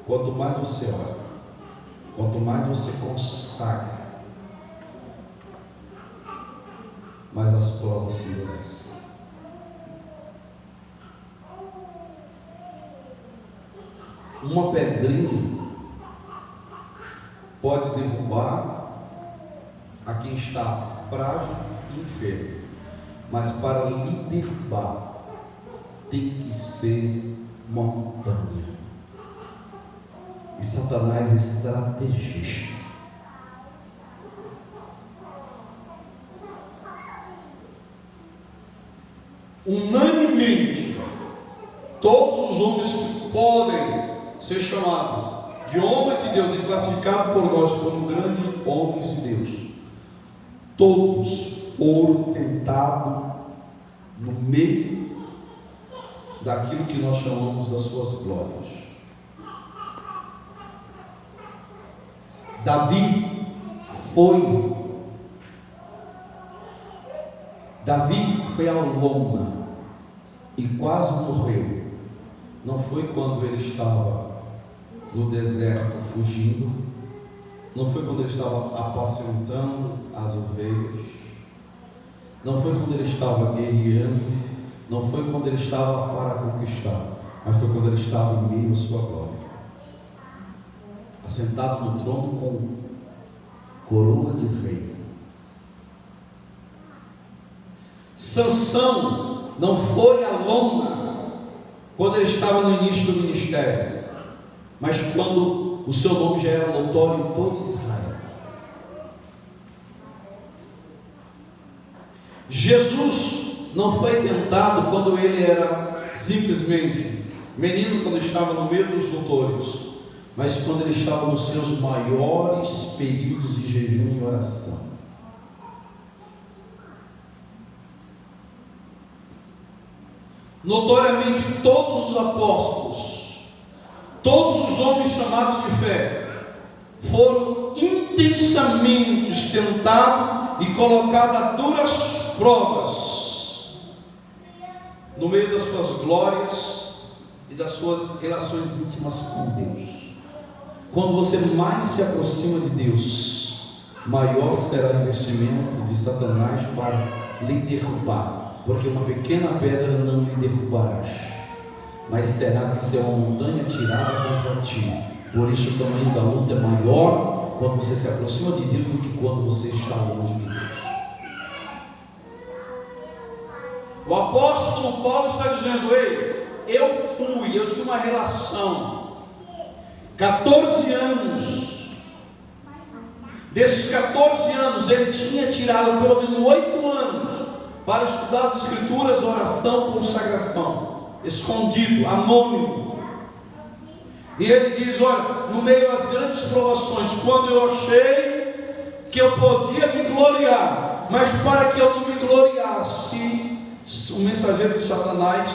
quanto mais você ora, quanto mais você consagra, mais as provas se endurecem. Uma pedrinha pode derrubar a quem está frágil e enfermo, mas para lhe derrubar tem que ser montanha. E Satanás é estrategista. Unanimemente, todos os homens que podem ser chamados de homens de Deus e classificados por nós como grandes homens de Deus, todos foram tentados no meio daquilo que nós chamamos das suas glórias. Davi foi à lona e quase morreu. Não foi quando ele estava no deserto fugindo, não foi quando ele estava apacentando as ovelhas, não foi quando ele estava guerreando, não foi quando ele estava para conquistar, mas foi quando ele estava em meio à sua glória, assentado no trono com coroa de rei. Sansão não foi à lona quando ele estava no início do ministério, mas quando o seu nome já era notório em todo Israel. Jesus não foi tentado quando ele era simplesmente menino, quando estava no meio dos doutores, mas quando ele estava nos seus maiores períodos de jejum e oração. Notoriamente, todos os apóstolos, todos os homens chamados de fé, foram intensamente tentados e colocados a duras provas, no meio das suas glórias e das suas relações íntimas com Deus. Quando você mais se aproxima de Deus, maior será o investimento de Satanás para lhe derrubar, porque uma pequena pedra não lhe derrubará, mas terá que ser uma montanha tirada contra ti. Por isso o tamanho da luta é maior quando você se aproxima de Deus do que quando você está longe de Deus. O apóstolo Paulo está dizendo: ei, eu tinha uma relação, 14 anos, desses 14 anos ele tinha tirado pelo menos 8 anos para estudar as escrituras, oração, consagração, escondido, anônimo. E ele diz: olha, no meio das grandes provações, quando eu achei que eu podia me gloriar, mas para que eu não me gloriasse, o mensageiro de Satanás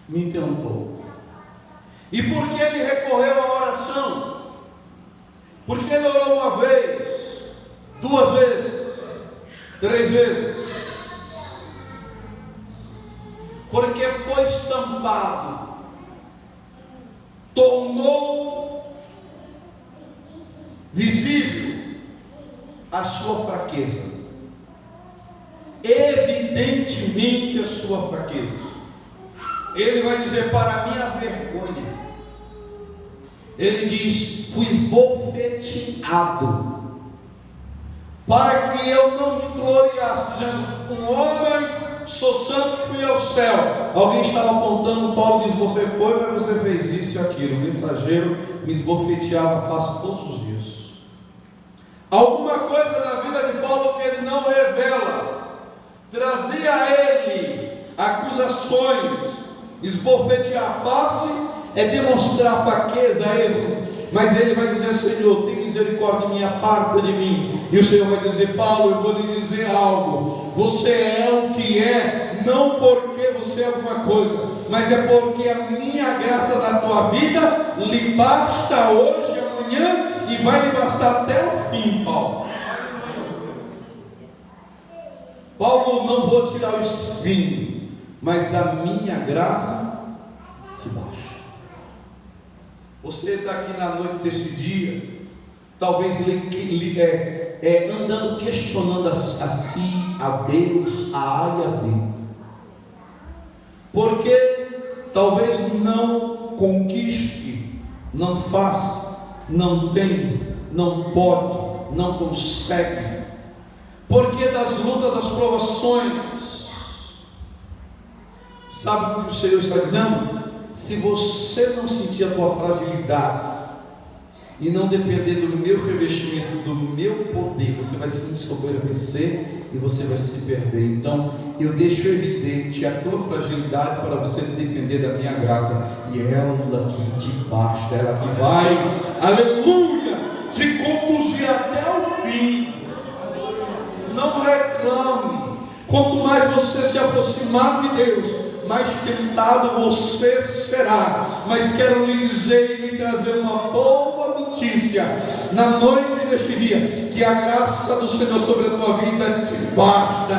me tentou. E por que ele recorreu à oração? Porque ele orou uma vez, 2 vezes, 3 vezes. Porque foi estampado, tornou visível a sua fraqueza, evidentemente a sua fraqueza. Ele vai dizer: para minha vergonha, ele diz, fui esbofeteado, para que eu não me gloriasse, dizendo: um homem, sou santo, fui ao céu. Alguém estava apontando, Paulo diz: você foi, mas você fez isso e aquilo. O mensageiro me esbofeteava, faço todos os dias. Alguma coisa na vida de Paulo que ele não revela, trazia a ele acusações. Esbofetear a face é demonstrar fraqueza, erro, mas ele vai dizer: Senhor, tem misericórdia de mim, aparta de mim. E o Senhor vai dizer: Paulo, eu vou lhe dizer algo, você é o que é, não porque você é alguma coisa, mas é porque a minha graça na tua vida lhe basta hoje, amanhã, e vai lhe bastar até o fim, Paulo. Paulo, não vou tirar o espinho, mas a minha graça te basta. Você está aqui na noite desse dia, talvez andando questionando a si, a Deus, a A e a B, porque talvez não conquiste, não faça, não tem, não pode, não consegue, porque das lutas, das provações. Sabe o que o Senhor está dizendo? Se você não sentir a tua fragilidade e não depender do meu revestimento, do meu poder, você vai se ensoberbecer e você vai se perder. Então eu deixo evidente a tua fragilidade para você depender da minha graça, e ela que te basta, ela que vai, aleluia, te conduzir até o fim. Não reclame. Quanto mais você se aproximar de Deus, mais tentado você será. Mas quero lhe dizer e lhe trazer uma boa notícia na noite deste dia: que a graça do Senhor sobre a tua vida te basta.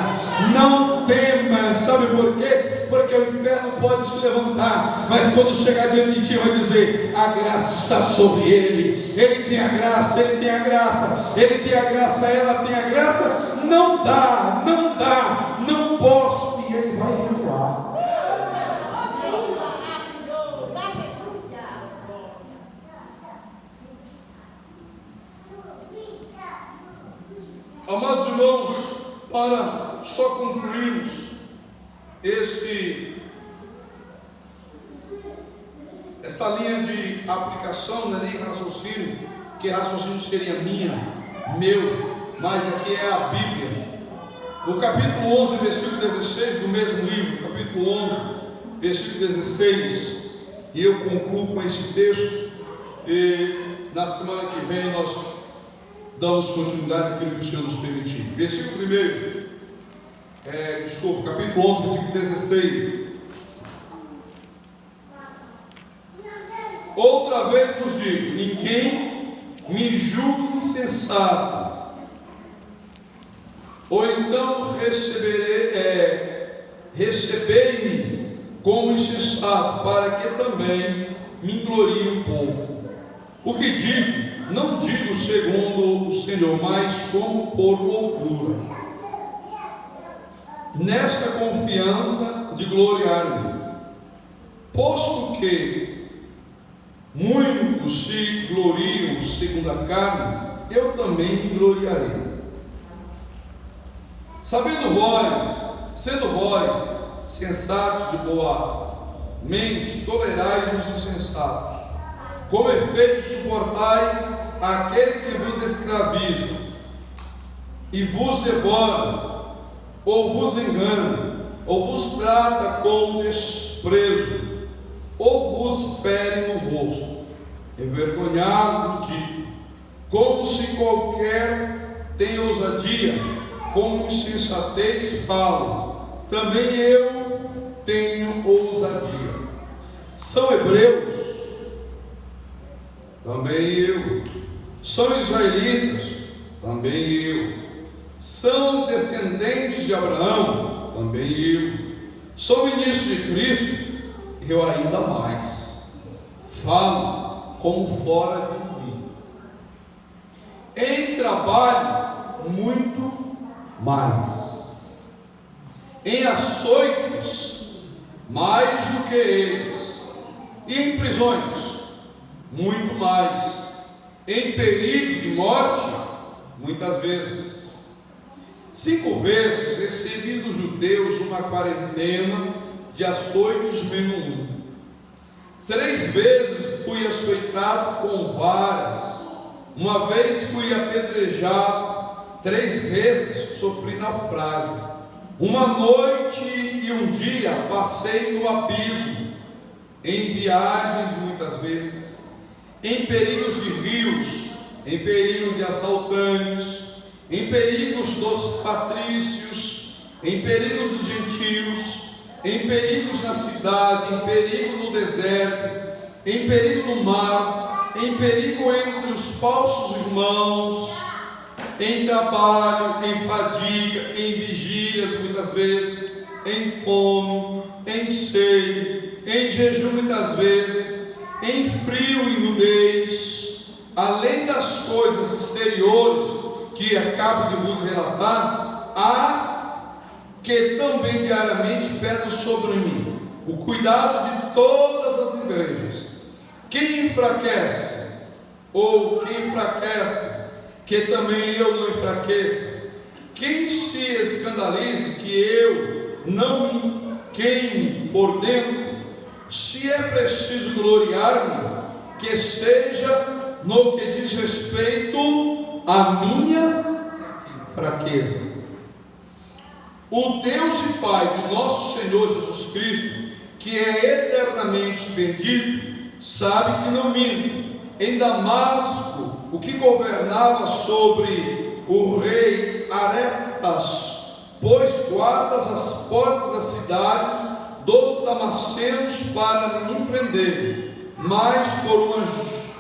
Não temas. Sabe por quê? Porque o inferno pode se levantar, mas quando chegar diante de ti vai dizer: a graça está sobre ele. Ele tem a graça, ele tem a graça, ele tem a graça, ela tem a graça. Não dá, não posso. E ele vai recuar. Amados irmãos, para só concluirmos essa linha de aplicação, não é nem raciocínio, que raciocínio seria meu, mas aqui é a Bíblia. No capítulo 11, versículo 16 do mesmo livro, capítulo 11, versículo 16, e eu concluo com esse texto, e na semana que vem nós damos continuidade àquilo que o Senhor nos permitir. Versículo 1, capítulo 11, versículo 16. Outra vez vos digo: ninguém me julgue insensato, Ou então recebei-me como insensato, para que também me glorie um pouco. O que digo, não digo segundo o Senhor, mas como por loucura. Nesta confiança de gloriar-me, posto que muitos se gloriam segundo a carne, eu também me gloriarei. Sendo vós sensatos de boa mente, tolerais os insensatos. Com efeito, suportai aquele que vos escraviza e vos devora, ou vos engana, ou vos trata com desprezo, ou vos fere no rosto. Envergonhado digo, como se qualquer tem ousadia, como insensatez falo, também eu tenho ousadia. São hebreus, também eu. São israelitas, também eu. São descendentes de Abraão, também eu. Sou ministro de Cristo, eu ainda mais. Falo como fora de mim. Em trabalho, muito mais. Em açoites, mais do que eles. E em prisões, muito mais. Em perigo de morte, muitas vezes. 5 vezes recebi dos judeus uma quarentena de açoites menos 1. 3 vezes fui açoitado com varas. 1 vez fui apedrejado. 3 vezes sofri naufrágio. 1 noite e 1 dia passei no abismo. Em viagens muitas vezes. Em perigos de rios. Em perigos de assaltantes. Em perigos dos patrícios, em perigos dos gentios, em perigos na cidade, em perigo no deserto, em perigo no mar, em perigo entre os falsos irmãos, em trabalho, em fadiga, em vigílias muitas vezes, em fome, em sede, em jejum muitas vezes, em frio e nudez, além das coisas exteriores que acabo de vos relatar, há que também diariamente pesa sobre mim o cuidado de todas as igrejas. Quem enfraquece, ou quem enfraquece, que também eu não enfraqueça. Quem se escandalize, que eu não me queime por dentro. Se é preciso gloriar-me, que seja no que diz respeito a minha fraqueza. O Deus e Pai de nosso Senhor Jesus Cristo, que é eternamente bendito, sabe que não minto. Em Damasco, o que governava sobre o rei Arestas, pôs guardas às portas da cidade dos damascenos para me prender, mas por uma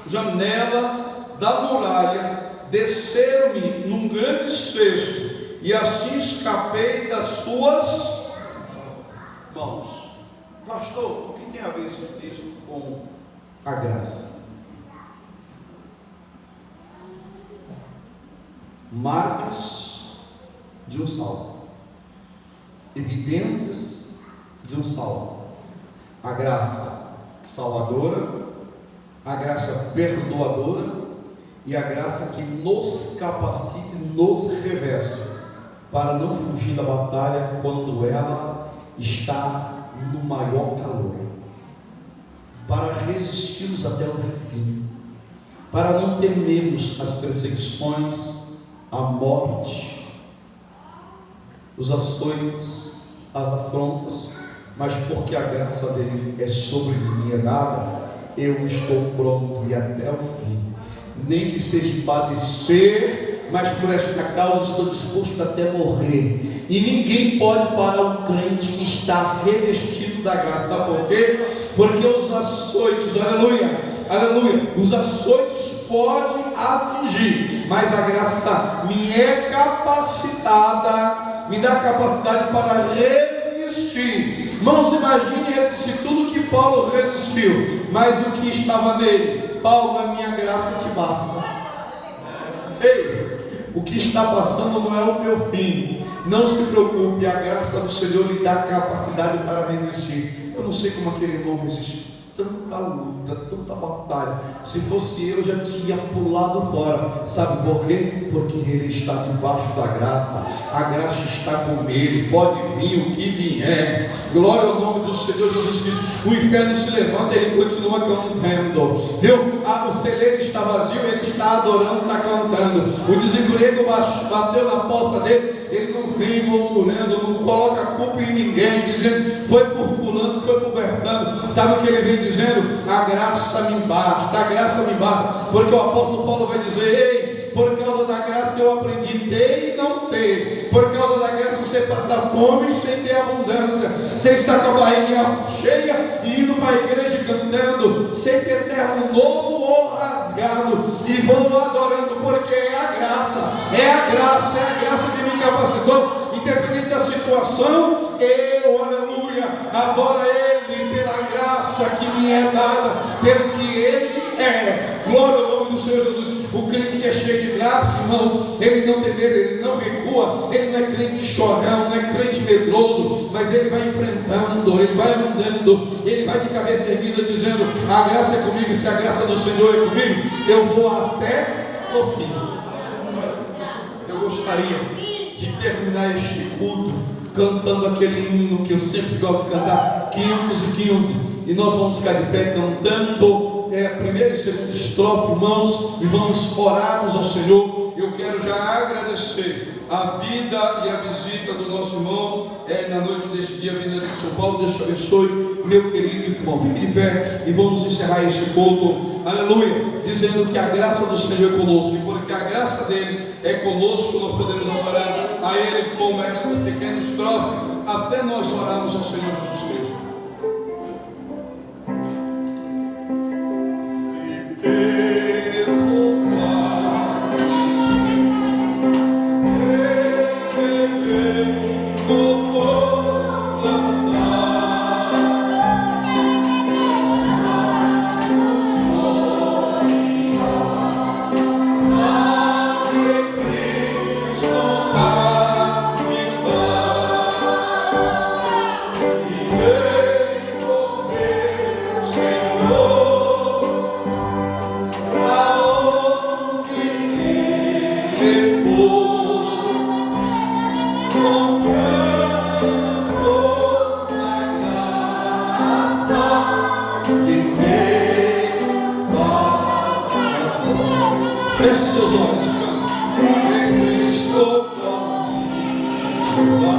janela da muralha desceram-me num grande cesto, e assim escapei das suas mãos. Pastor, o que tem a ver esse texto com a graça? Marcas de um salvo, evidências de um salvo. A graça salvadora, a graça perdoadora e a graça que nos capacita e nos reveste para não fugir da batalha quando ela está no maior calor, para resistirmos até o fim, para não temermos as perseguições, a morte, os açoites, as afrontas, mas porque a graça dele é sobre mim, é dada, eu estou pronto e até o fim, nem que seja padecer, mas por esta causa estou disposto até morrer. E ninguém pode parar um crente que está revestido da graça. Sabe por quê? Porque os açoites, aleluia, aleluia, os açoites podem atingir, mas a graça me é capacitada, me dá capacidade para resistir. Irmãos, imagine resistir tudo que Paulo resistiu, mas o que estava nele: Paulo, a minha graça te basta. Ei, o que está passando não é o meu fim. Não se preocupe, a graça do Senhor lhe dá capacidade para resistir. Eu não sei como aquele irmão resistiu. Tanta luta, tanta batalha. Se fosse eu, já tinha pulado fora. Sabe por quê? Porque ele está debaixo da graça. A graça está com ele. Pode vir o que vier. Glória ao nome do Senhor Jesus Cristo. O inferno se levanta, ele continua cantando. O celeiro está vazio, ele está adorando, está cantando. O desemprego bateu na porta dele. Ele não vem murmurando, não coloca a culpa em ninguém, dizendo foi por fulano, foi por Bertano. Sabe o que ele vem dizendo? A graça me basta, a graça me basta. Porque o apóstolo Paulo vai dizer: ei, por causa da graça eu aprendi ter e não ter. Por causa da graça você passar fome sem ter abundância. Você está com a barriguinha cheia e indo para a igreja cantando, sem ter terno novo ou rasgado, e vou adorando, porque é a graça, é a graça, é a graça que me capacitou. Independente da situação, eu, aleluia, adoro Ele pela graça que me é dada, pelo que Ele é. Glória ao nome do Senhor Jesus. O crente que é cheio de graça, irmãos, ele não tem medo, ele não recua, ele não é crente chorão, não é crente medroso, mas ele vai enfrentando, ele vai andando, ele vai de cabeça erguida dizendo: a graça é comigo, e se a graça do Senhor é comigo, eu vou até o fim. Eu gostaria de terminar este culto cantando aquele hino que eu sempre gosto de cantar, 515, e nós vamos ficar de pé cantando a primeira e segunda estrofe, irmãos, e vamos orarmos ao Senhor. Eu quero já agradecer a vida e a visita do nosso irmão na noite deste dia vindo de São Paulo. Deus te abençoe, meu querido irmão. Fique de pé e vamos encerrar este culto, aleluia, dizendo que a graça do Senhor é conosco, e porque a graça dele é conosco, nós podemos adorar a Ele como esta pequena estrofe, até nós orarmos ao Senhor Jesus Cristo. Feche seus olhos, cante. Cristo comigo.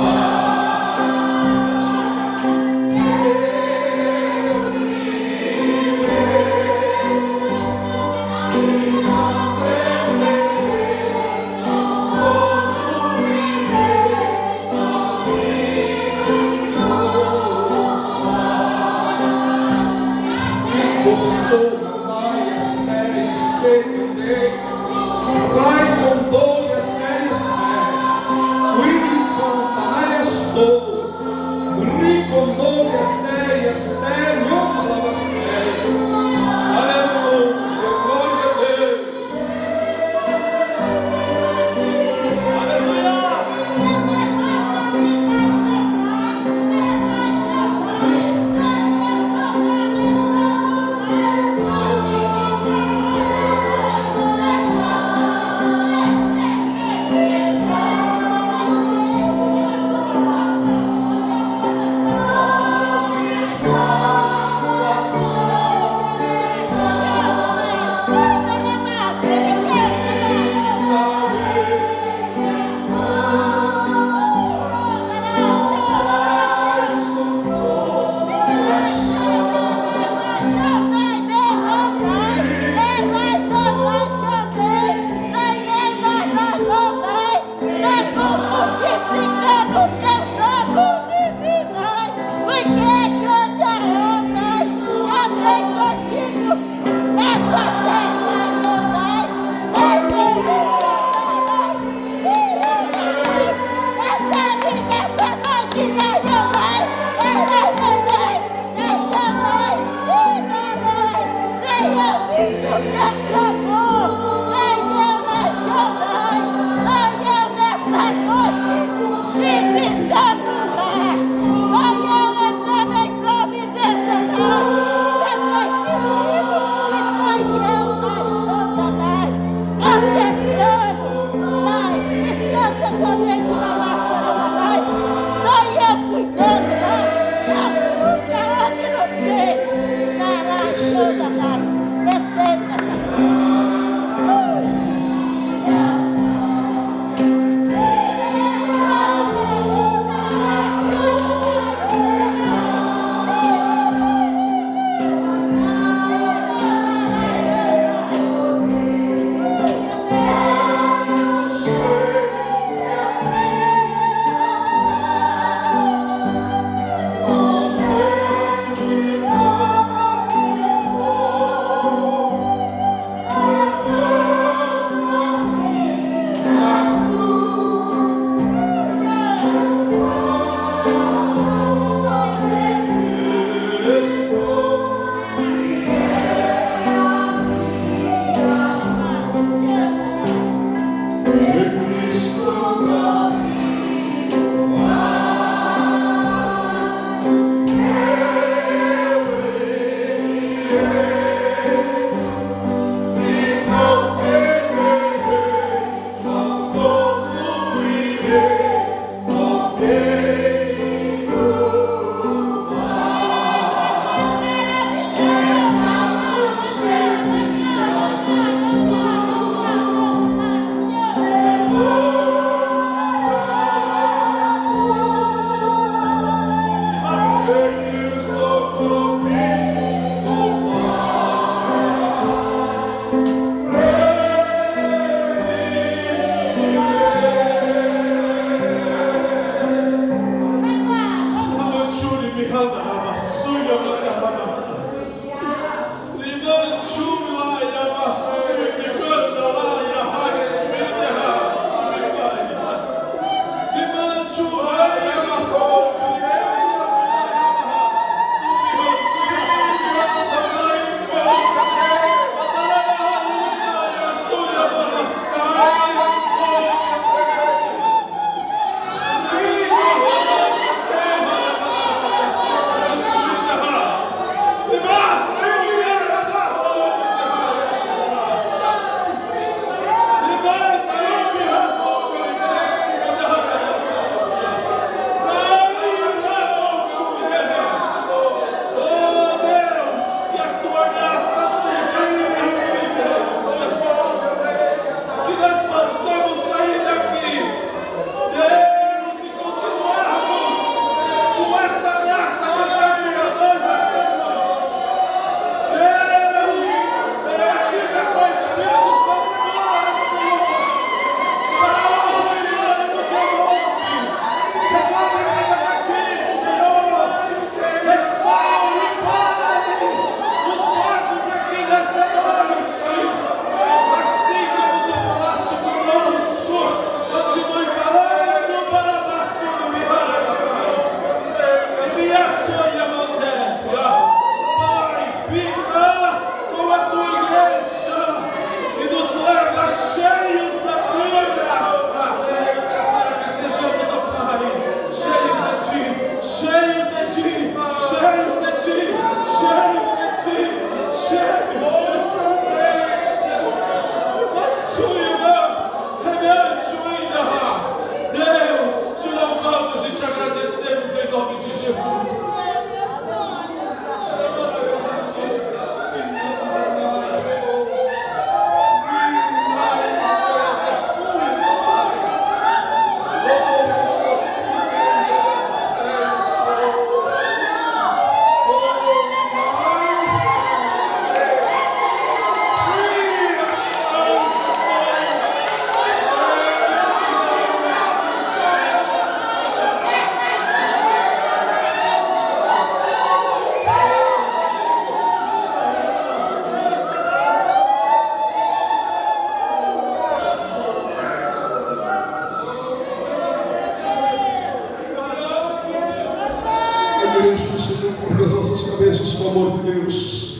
igreja do Senhor, curva as nossas cabeças com o amor de Deus.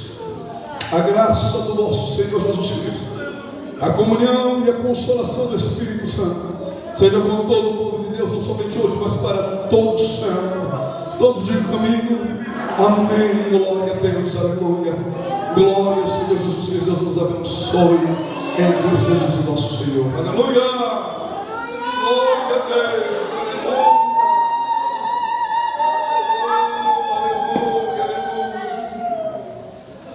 a graça do nosso Senhor Jesus Cristo, a comunhão e a consolação do Espírito Santo seja com todo o povo de Deus, não somente hoje, mas para todos sempre. Todos digam comigo, amém, glória a Deus, aleluia, glória ao Senhor Jesus Cristo. Deus nos abençoe em Cristo Jesus nosso Senhor, aleluia, glória a Deus.